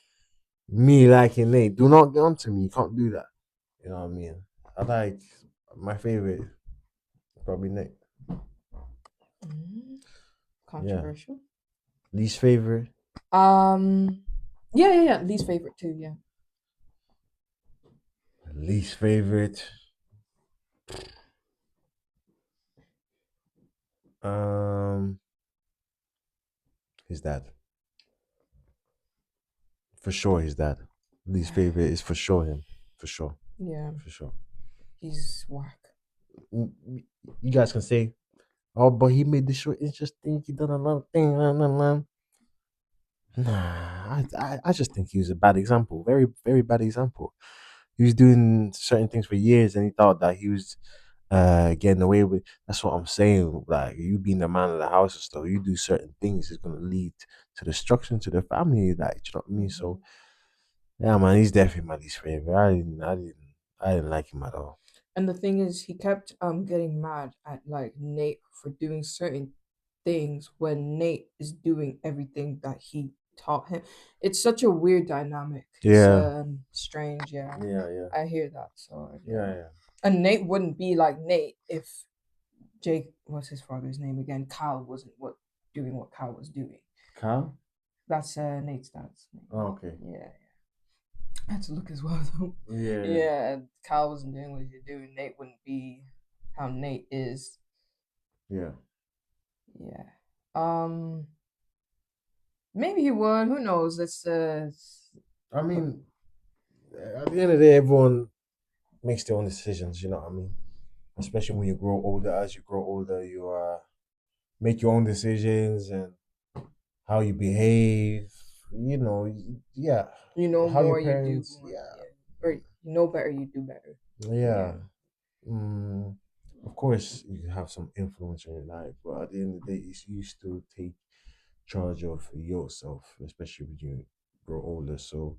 me liking Nate. Do not get onto me. You can't do that. You know what I mean? I like my favorite probably Nate. Mm, Yeah. controversial. Least favorite. Um, yeah. Least favorite too, yeah. Least favorite. Um, his dad. For sure, his dad. Least favorite is for sure him. For sure. Yeah, For sure. he's whack. You guys can say, oh, but he made the show interesting. He done a lot of things. Nah, nah, nah. Nah, I just think he was a bad example. Very, very bad example. He was doing certain things for years and he thought that he was getting away with. That's what I'm saying. Like you being the man of the house and stuff, you do certain things is gonna lead to destruction to the family. Like, you know what I mean? Hmm. So yeah, man, he's definitely my least favorite. I didn't like him at all. And the thing is, he kept getting mad at like Nate for doing certain things when Nate is doing everything that he taught him. It's such a weird dynamic. It's Yeah, strange, yeah. yeah, I hear that. So yeah. yeah. And Nate wouldn't be like Nate if Jake, what's his father's name again? Kyle wasn't doing what Kyle was doing. Carl? That's Nate's dad's name. Oh, okay. Yeah, I had to look as well though. Yeah, Yeah, Kyle wasn't doing what you're doing. Nate wouldn't be how Nate is. yeah. Yeah. Um, maybe he would. Who knows? Let's I mean, at the end of the day, everyone makes their own decisions. You know what I mean? Especially when you grow older. As you grow older, you make your own decisions and how you behave. Yeah, you know how your more, you do parents. more. Yeah, Yeah. Or you know better, you do better. yeah. Yeah. Mm, of course, you have some influence in your life, but at the end of the day, it's you still take charge of yourself, especially when you grow older. So,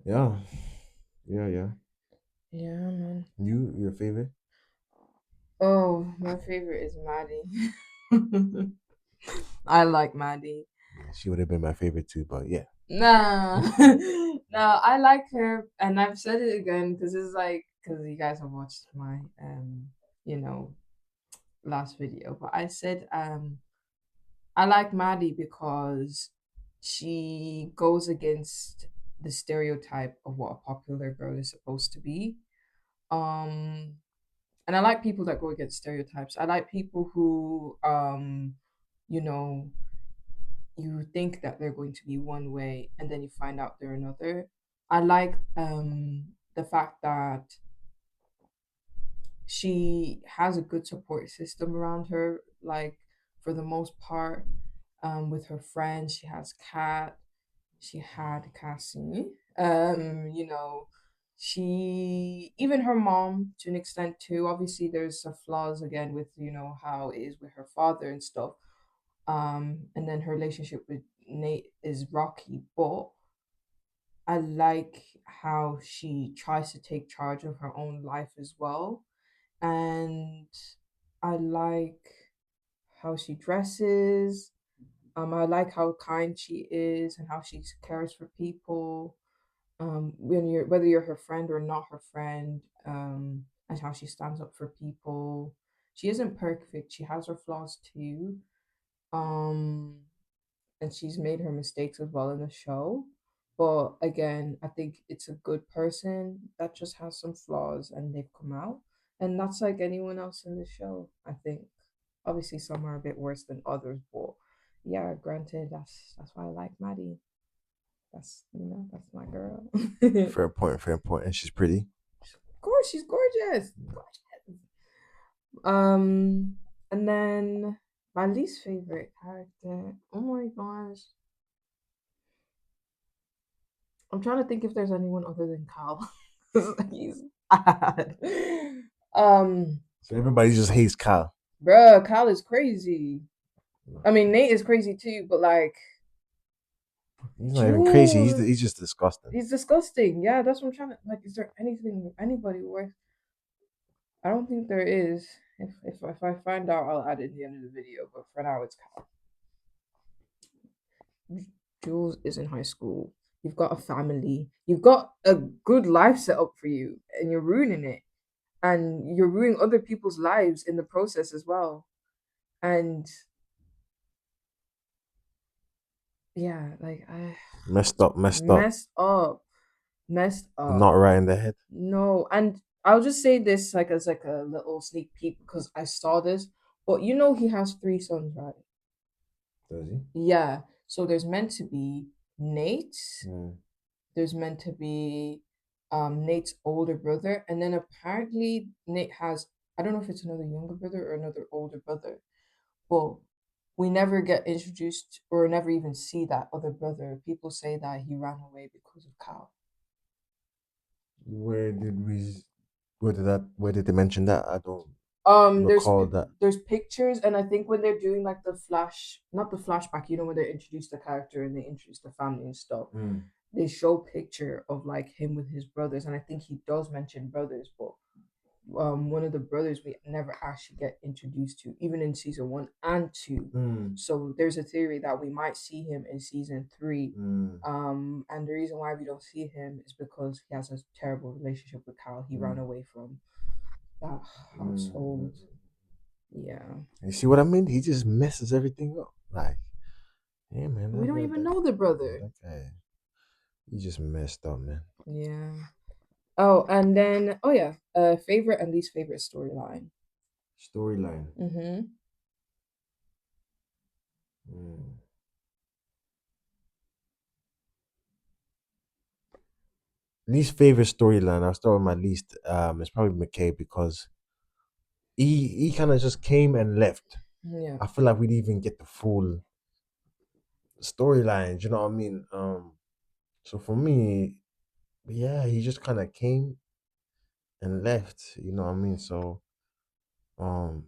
yeah, yeah. Yeah, man. Your favorite? Oh, my favorite is Maddie. I like Maddie. She would have been my favorite too, but yeah. Nah, no, I like her, and I've said it again because it's like because you guys have watched my you know, last video, but I said I like Maddie because she goes against the stereotype of what a popular girl is supposed to be. Um, and I like people that go against stereotypes. I like people who you know, you think that they're going to be one way and then you find out they're another. I like the fact that she has a good support system around her, like for the most part, with her friends. She has Kat, she had Cassie. You know, she even her mom to an extent too. Obviously, there's some flaws again with how it is with her father and stuff. And then her relationship with Nate is rocky, but I like how she tries to take charge of her own life as well. And I like how she dresses. I like how kind she is and how she cares for people. When you're whether you're her friend or not her friend, and how she stands up for people. She isn't perfect. She has her flaws too. Um, and she's made her mistakes as well in the show. But again, I think it's a good person that just has some flaws and they've come out. And that's like anyone else in the show, I think. Obviously some are a bit worse than others, but yeah, granted, that's why I like Maddie. That's my girl. Of Fair point, fair point. And she's pretty. course, she's gorgeous. Um, and then my least favorite character. Oh my gosh, I'm trying to think if there's anyone other than Kyle. He's bad. Um, So everybody just hates Kyle. Bruh, Kyle is crazy. I mean, Nate is crazy too, but like, He's not even crazy. Jules, He's just disgusting. he's disgusting. Yeah, that's what I'm trying to like. Is there anybody worth? I don't think there is. If I find out, I'll add it in the end of the video. But for now, it's Kyle. Jules is in high school. You've got a family. You've got a good life set up for you, and you're ruining it. And you're ruining other people's lives in the process as well. And yeah, like I Messed up, messed up. messed up, messed Not up. right in the head. No, and I'll just say this like as like a little sneak peek because I saw this, but he has three sons, right? Does he? Yeah. So there's meant to be Nate. Mm. There's meant to be Nate's older brother, and then apparently Nate has I don't know if it's another younger brother or another older brother. But we never get introduced or never even see that other brother. People say that he ran away because of Cal. Where did we? Where did that? Where did they mention that? I don't There's recall that. there's pictures, and I think when they're doing like not the flashback, when they introduce the character and they introduce the family and stuff, Mm. they show picture of like him with his brothers, and I think he does mention brothers, but one of the brothers we never actually get introduced to, even in season one and two. Mm. So there's a theory that we might see him in season three. Mm. And the reason why we don't see him is because he has a terrible relationship with Carl. He ran Mm. away from that Mm. household. Yeah. You see what I mean? He just messes everything up. Like, yeah, man, We don't even know the brother. that guy, he just messed up, man. Yeah. Oh, and then yeah, favorite and least favorite storyline. Storyline. Mm-hmm. Mm. Least favorite storyline. I'll start with my least. It's probably McKay because he kind of just came and left. Yeah. I feel like we didn't even get the full storyline. You know what I mean? So for me, yeah, he just kind of came and left. You know what I mean? Um,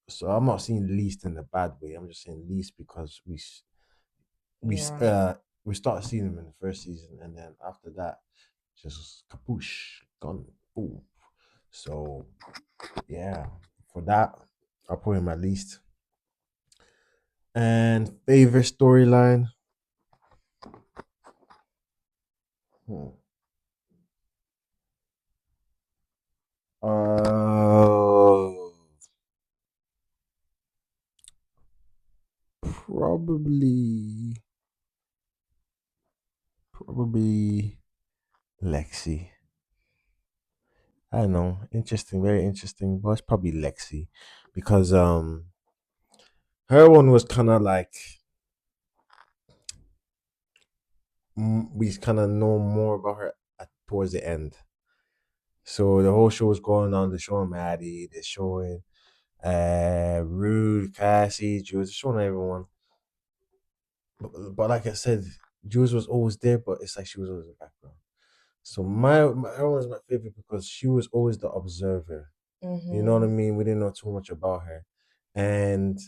so I'm not saying least in the bad way. I'm just saying least because we s- Yeah. uh we start seeing him in the first season, and then after that, just kapoosh, gone, boom. So yeah, for that, I'll put him at least. And favorite storyline. Hmm. Uh, probably, probably Lexi. I don't know. Interesting, very interesting. But it's probably Lexi, because her one was kind of like, we kind of know more about her towards the end. So the whole show was going on. They're showing Maddie. They're showing Rude, Cassie, Jules. They're showing everyone. But like I said, Jules was always there, but it's like she was always in the background. So my her was my favorite because she was always the observer. You know what I Mm-hmm. mean? We didn't know too much about her, and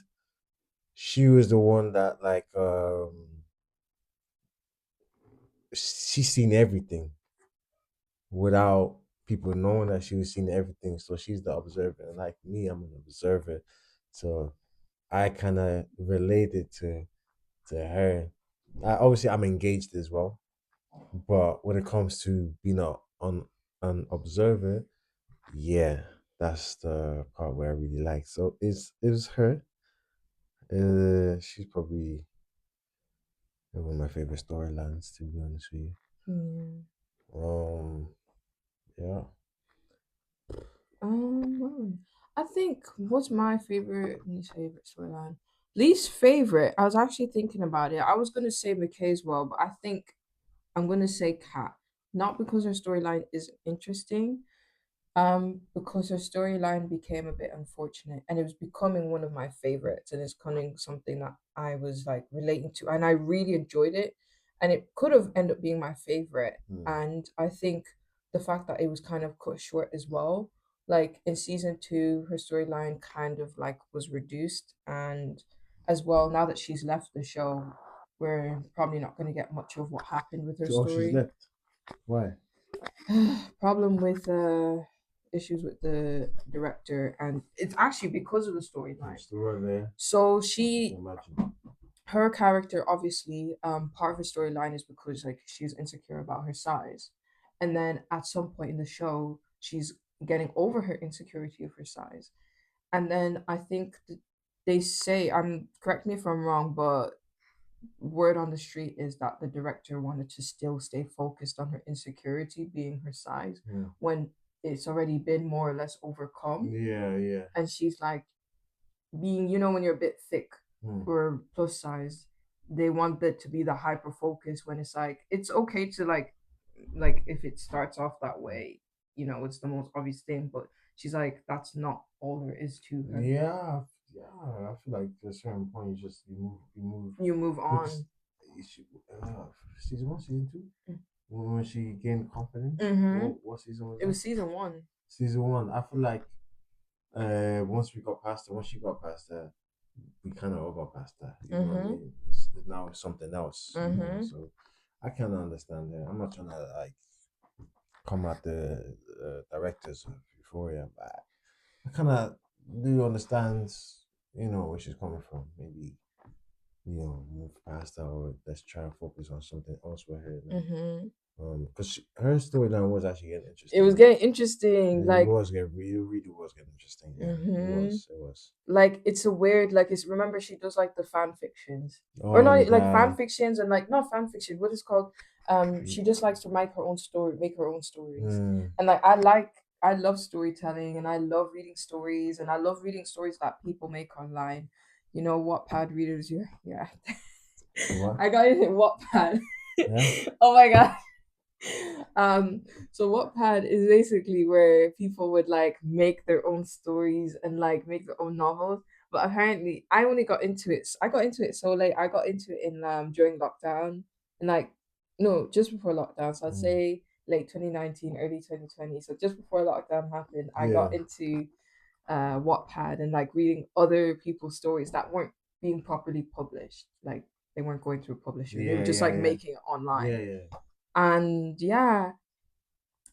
she was the one that, like, she seen everything without people knowing that she was seeing everything. So she's the observer, and like me, I'm an observer. So I kind of related to her. Obviously, I'm engaged as well, but when it comes to being on an observer, yeah, that's the part where I really like. So it's her. She's probably one of my favorite storylines, to be honest with you. Yeah. Yeah. Well, I think what's my favorite least favorite storyline? Least favorite. I was actually thinking about it. I was gonna say McKay as well, but I think I'm gonna say Kat. Not because her storyline is interesting, because her storyline became a bit unfortunate and it was becoming one of my favorites and it's becoming something that I was like relating to and I really enjoyed it and it could have ended up being my favorite. Hmm. And I think the fact that it was kind of cut short as well, like in season two, her storyline kind of like was reduced, and as well, now that she's left the show, we're probably not going to get much of what happened with her Oh, she's story. left. Why? Problem with issues with the director, and it's actually because of the I'm storyline. still right there. So I can she, imagine. her character, obviously, part of her storyline is because like she's insecure about her size, and then at some point in the show, she's getting over her insecurity of her size, and then I think they say, correct me if I'm wrong, but word on the street is that the director wanted to still stay focused on her insecurity being her size Hmm. when it's already been more or less overcome. Yeah, yeah. And she's like, being, you know, when you're a bit thick Hmm. or plus size, they want that to be the hyper focus when it's like, it's okay to like if it starts off that way, you know, it's the most obvious thing. But she's like, that's not all there is to her. Yeah, yeah. I feel like at a certain point you move, You move because on. she, season one, season two, when she gained confidence. Mm-hmm. What season was It that? was season one. Season one. I feel like once we got past her, once she got past her, we kind of all got past her. You know what I Mm-hmm. mean? Now it's something else. You know, Mm-hmm. so I kind of understand that. I'm not trying to like come at the directors of Euphoria, but I kind of do understand, where she's coming from. Maybe, move past that, or let's try and focus on something else with her now. Mm-hmm. Because her storyline was actually getting It was interesting. getting interesting. It Like, was getting really, really was getting interesting. Yeah, it mm-hmm. was. It was. Like it's a weird, like, it's, remember she does like the fan fictions, or Oh, the not like fan guy. fictions, and like not fan fiction, what is it called, she just likes to make her own stories. Mm, And like I love storytelling and I love reading stories and I love reading stories that people make online. You know, Wattpad readers, yeah. what? I got it in Wattpad. Yeah. Oh my god. So Wattpad is basically where people would like make their own stories and like make their own novels. But apparently, I only got into it. I got into it so late. I got into it in during lockdown, and like, no, just before lockdown. So I'd Mm, say late 2019, early 2020. So just before lockdown happened, I yeah. got into Wattpad and like reading other people's stories that weren't being properly published. Like they weren't going through a publisher. They were Yeah. just Yeah. like Yeah. making it Yeah. online. Yeah. And yeah,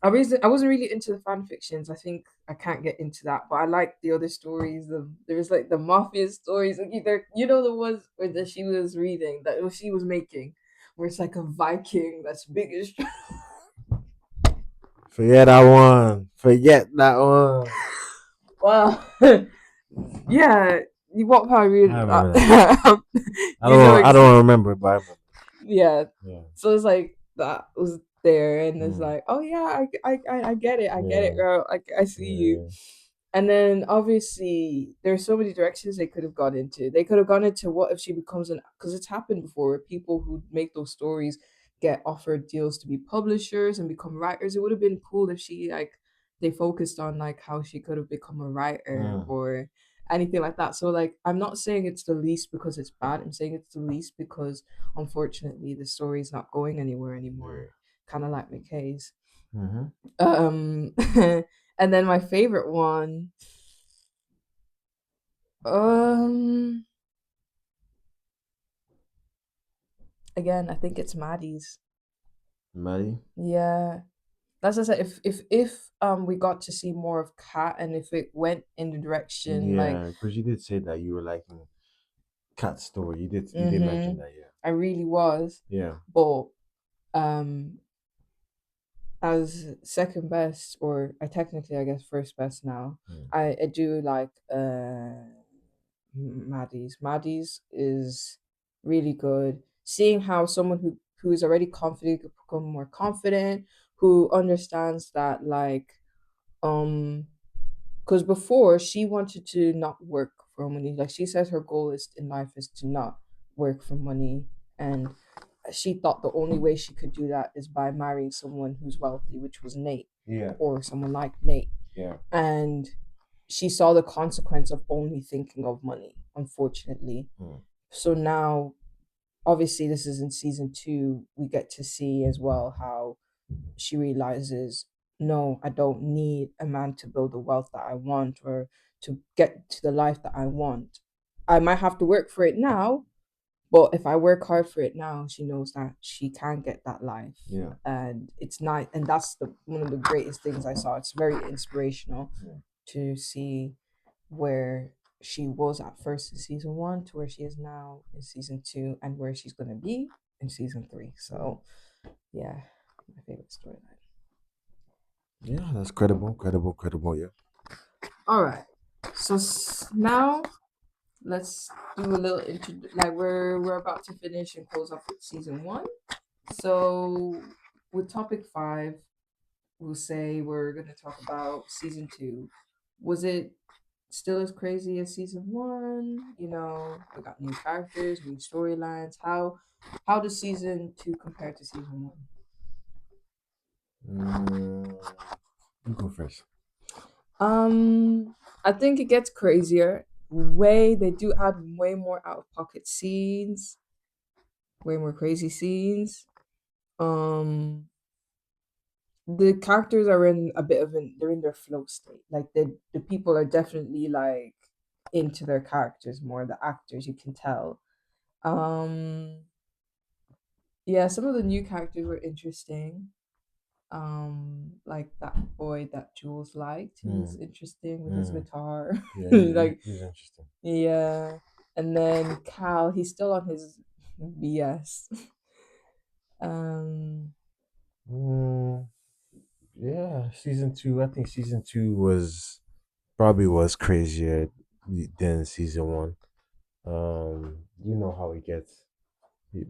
I wasn't really into the fan fictions. I think I can't get into that, but I like the other stories. There's like the mafia stories, like either, you know, the ones where she was reading, that she was making, where it's like a Viking that's big as Forget that one. Forget that one. Well, yeah, what part I really, remember that. you know, I don't remember it, but I remember. yeah. Yeah. So it's like that was there, and it's Mm. like, oh yeah, I get it, I get it, Yeah. girl. I see you. Yeah. And then obviously there's so many directions they could have gone into. They could have gone into what if she becomes an, because it's happened before where people who make those stories get offered deals to be publishers and become writers. It would have been cool if she like they focused on like how she could have become a writer Mm. or anything like that. So like I'm not saying it's the least because it's bad. I'm saying it's the least because unfortunately the story's not going anywhere Yeah. anymore. Kind of like McKay's. Mm-hmm. Um and then my favorite one um, again, I think it's Maddie's. Maddie? Yeah, that's just like if we got to see more of Kat and if it went in the direction like Yeah, because you did say that you were liking Cat's story. You did mention mm-hmm, that, yeah. I really was, Yeah. but um, as second best or I technically I guess first best now, Mm. I do like Maddie's. Maddie's is really good. Seeing how someone who is already confident could become more confident, who understands that like um because before she wanted to not work for money. Like she says her goal is in life is to not work for money and she thought the only way she could do that is by marrying someone who's wealthy, which was Nate Yeah. or someone like Nate. Yeah. And she saw the consequence of only thinking of money, unfortunately. Mm. So now, obviously, this is in season two, we get to see as well how she realizes no, I don't need a man to build the wealth that I want or to get to the life that I want. I might have to work for it now, but if I work hard for it now, she knows that she can get that life. Yeah. And it's not, and that's one of the greatest things I saw. It's very inspirational Yeah. to see where she was at first in season one to where she is now in season two and where she's going to be in season three. So, yeah, my favorite storyline. Yeah, that's credible, credible, credible, yeah. All right. So now let's do a little like we're about to finish and close off with season one. So with topic five, we'll say we're gonna talk about season two. Was it still as crazy as season one? You know, we got new characters, new storylines. How does season two compare to season one? Mm, you go first. I think it gets crazier. Way they do add way more out of pocket scenes, way more crazy scenes. Um, the characters are in a bit of an they're in their flow state. Like the people are definitely like into their characters more. The actors you can tell. Um, yeah, some of the new characters were interesting. Like that boy that Jules liked, he was Mm. interesting with his Mm. guitar. Yeah, Like he's interesting. yeah, and then Cal, he's still on his BS. um, Mm, yeah, season two. I think season two was probably was crazier than season one. You know how it gets. You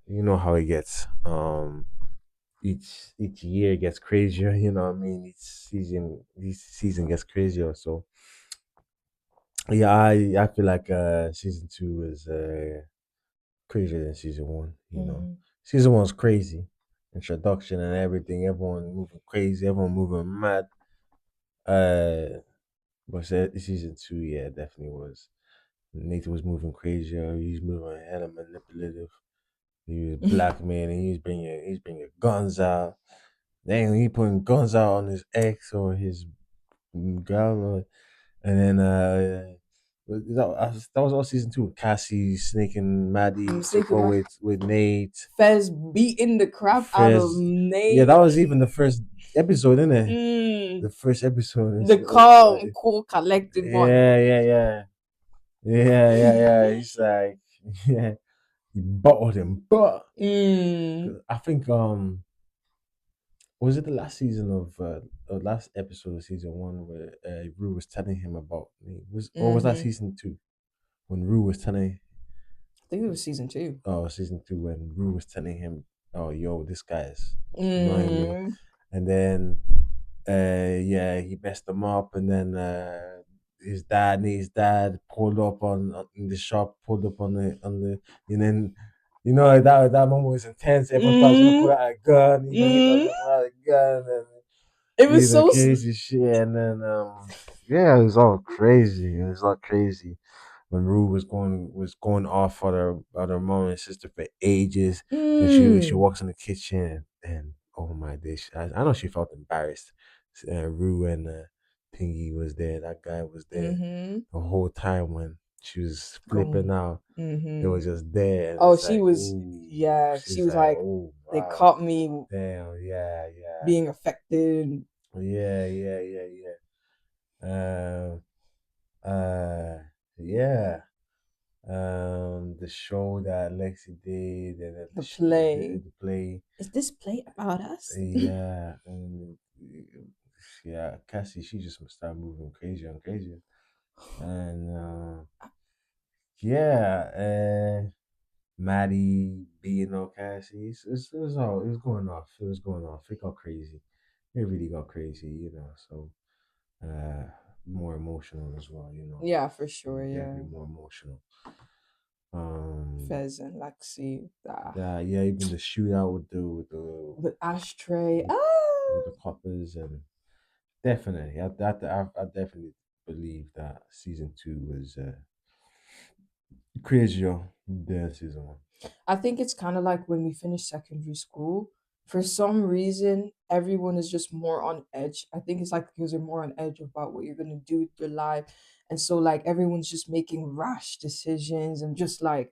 you know how it gets. Each year gets crazier. You know what I mean? Each season gets crazier. So yeah, I feel like season two is crazier than season one. You know, mhm. season one's crazy, introduction and everything. Everyone moving crazy. Everyone moving mad. Uh, but season two, yeah, definitely was. Nathan was moving crazier. He was moving hella manipulative. He was black man, and he's bringing guns out. Then he putting guns out on his ex or his girl, and then that was all season two. Cassie snaking Maddie I'm to thinking go about with Nate. Fez beating the crap out of First, yeah, that Nate. was even the first episode, isn't it? The Mm, first episode is, the calm, cool, collected one. yeah, yeah, yeah, yeah, yeah, yeah. He's like, yeah, he bottled him, but Mm, I think was it the last season of last episode of season one where Rue was telling him about me? Was or was that Mm-hmm. season two when Rue was telling I think it was season two. oh season two when Rue was telling him, oh yo, this guy's annoying me, Mm-hmm. and then yeah, he messed him up, and then his dad pulled up on in the shop, pulled up on the, and then like that moment was intense. Everyone thought he was gonna pull Mm-hmm. out a gun. He thought he was Mm-hmm. gonna pull out a gun, and It was so. crazy shit. And then yeah, it was all crazy. It was all crazy when Rue was going off on her mom and sister for ages, and she Mm. walks in the kitchen and oh my days, I know she felt embarrassed. Rue and Pingy was there. That guy was there Mm-hmm. the whole time when she was flipping Going. out. It Mm-hmm. was just there, and Oh, it's she like was. ooh, Yeah, she she's was like like, oh they wow, caught me damn, yeah, yeah, being affected. yeah, yeah, yeah, yeah. Uh, yeah. The show that Lexi did, and then The play. the play, Is this play about us? yeah, and yeah, Cassie, she just started moving crazier and crazier, and yeah, Maddie being on Cassie, it was all it was going off, it was going off, it got crazy, it really got crazy, so uh, more emotional as well, Yeah, for sure. Yeah. definitely more emotional. Um, Fez and Lexi. Ah. yeah, even the shootout With Ashtray. with, with the Ah. coppers and definitely, I definitely believe that season two was crazier than season one. I think it's kind of like when we finish secondary school. For some reason, everyone is just more on edge. I think it's like because you're more on edge about what you're gonna do with your life, and so like everyone's just making rash decisions and just like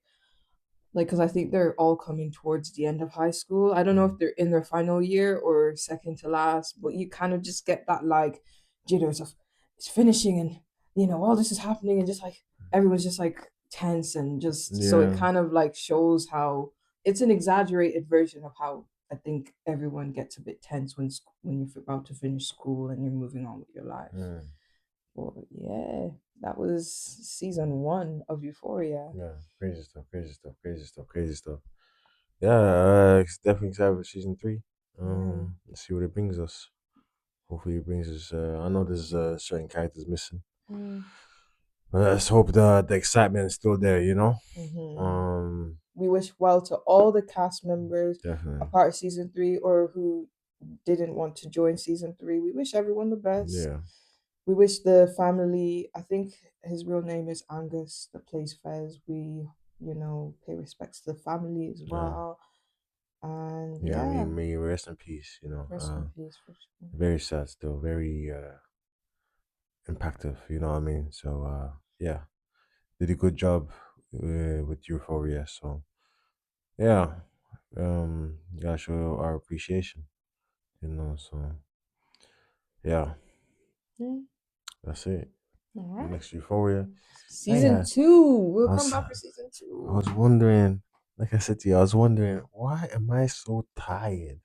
because I think they're all coming towards the end of high school. I don't know if Mm. they're in their final year or second to last, but you kind of just get that like jitters of it's finishing and all this is happening and just like everyone's just like tense and just so it Yeah, kind of like shows how it's an exaggerated version of how I think everyone gets a bit tense when you're about to finish school and you're moving on with your life. mm, But yeah, that was season one of Euphoria. yeah, crazy stuff, crazy stuff, crazy stuff, crazy stuff. Yeah, it's definitely excited for season three. Yeah. Let's see what it brings us. Hopefully, it brings us. I know there's certain characters missing, Mm. but let's hope the excitement is still there. Hmm. Um, We wish well to all the cast members a definitely, part of season three or who didn't want to join season three. We wish everyone the best. yeah, We wish the family, I think his real name is Angus, that plays Fez. We, pay respects to the family as yeah. well. And Yeah, I yeah, mean, may you rest in peace. rest in peace for sure. Very sad still, very impactful. You know what I mean? So yeah, did a good job with Euphoria. So yeah, gotta show our appreciation. So yeah, Yeah. that's it. All right. Next Euphoria. Hey, Season two. We'll I come was back for season I two. was wondering, like I said to you, I was wondering why am I so tired?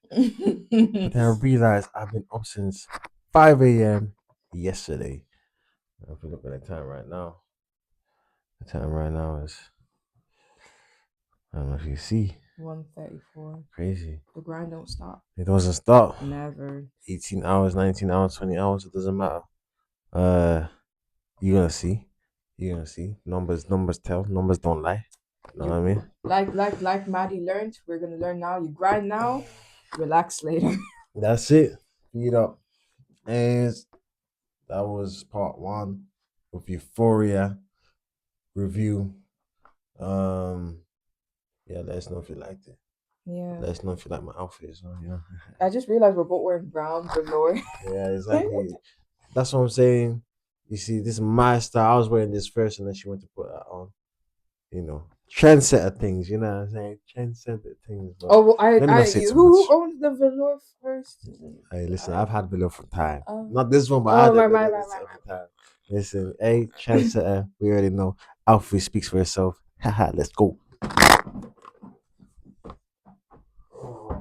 But then I realized I've been up since 5 a.m. yesterday. If you look at the time right now, the time right now is, I don't know if you see, 134. crazy. The grind don't stop. It doesn't stop. Never. 18 hours, 19 hours, 20 hours, it doesn't matter. Uh, you're gonna see. You're gonna see. Numbers tell. Numbers don't lie. You know what You I mean? like Maddie learned. We're gonna learn now. You grind now, relax later. That's it. Feed up. And that was part one of Euphoria review. Um, yeah, let us know if you liked it. Yeah. Let us know if you like my outfit as well. I just realized we're both wearing brown velour. Yeah, exactly. That's what I'm saying. You see, this is my style. I was wearing this first, and then she went to put that on. Trendsetter things. You know what I'm saying? Trendsetter things. But Oh, well, let me not say too who much. owns the velour first? Is it, Hey, listen, I've had below for time. oh, Not this one, but I oh, had it my, below this my. for time. Listen, hey, trendsetter. We already know. Outfit speaks for itself. Haha, let's go.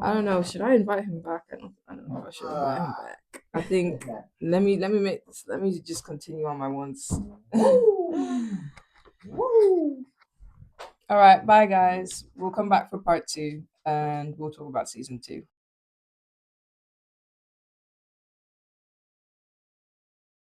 I don't know. Should I invite him back? I don't know if I show, but I'm back. I think let me just continue on my ones. All right, bye guys. We'll come back for part two and we'll talk about season two.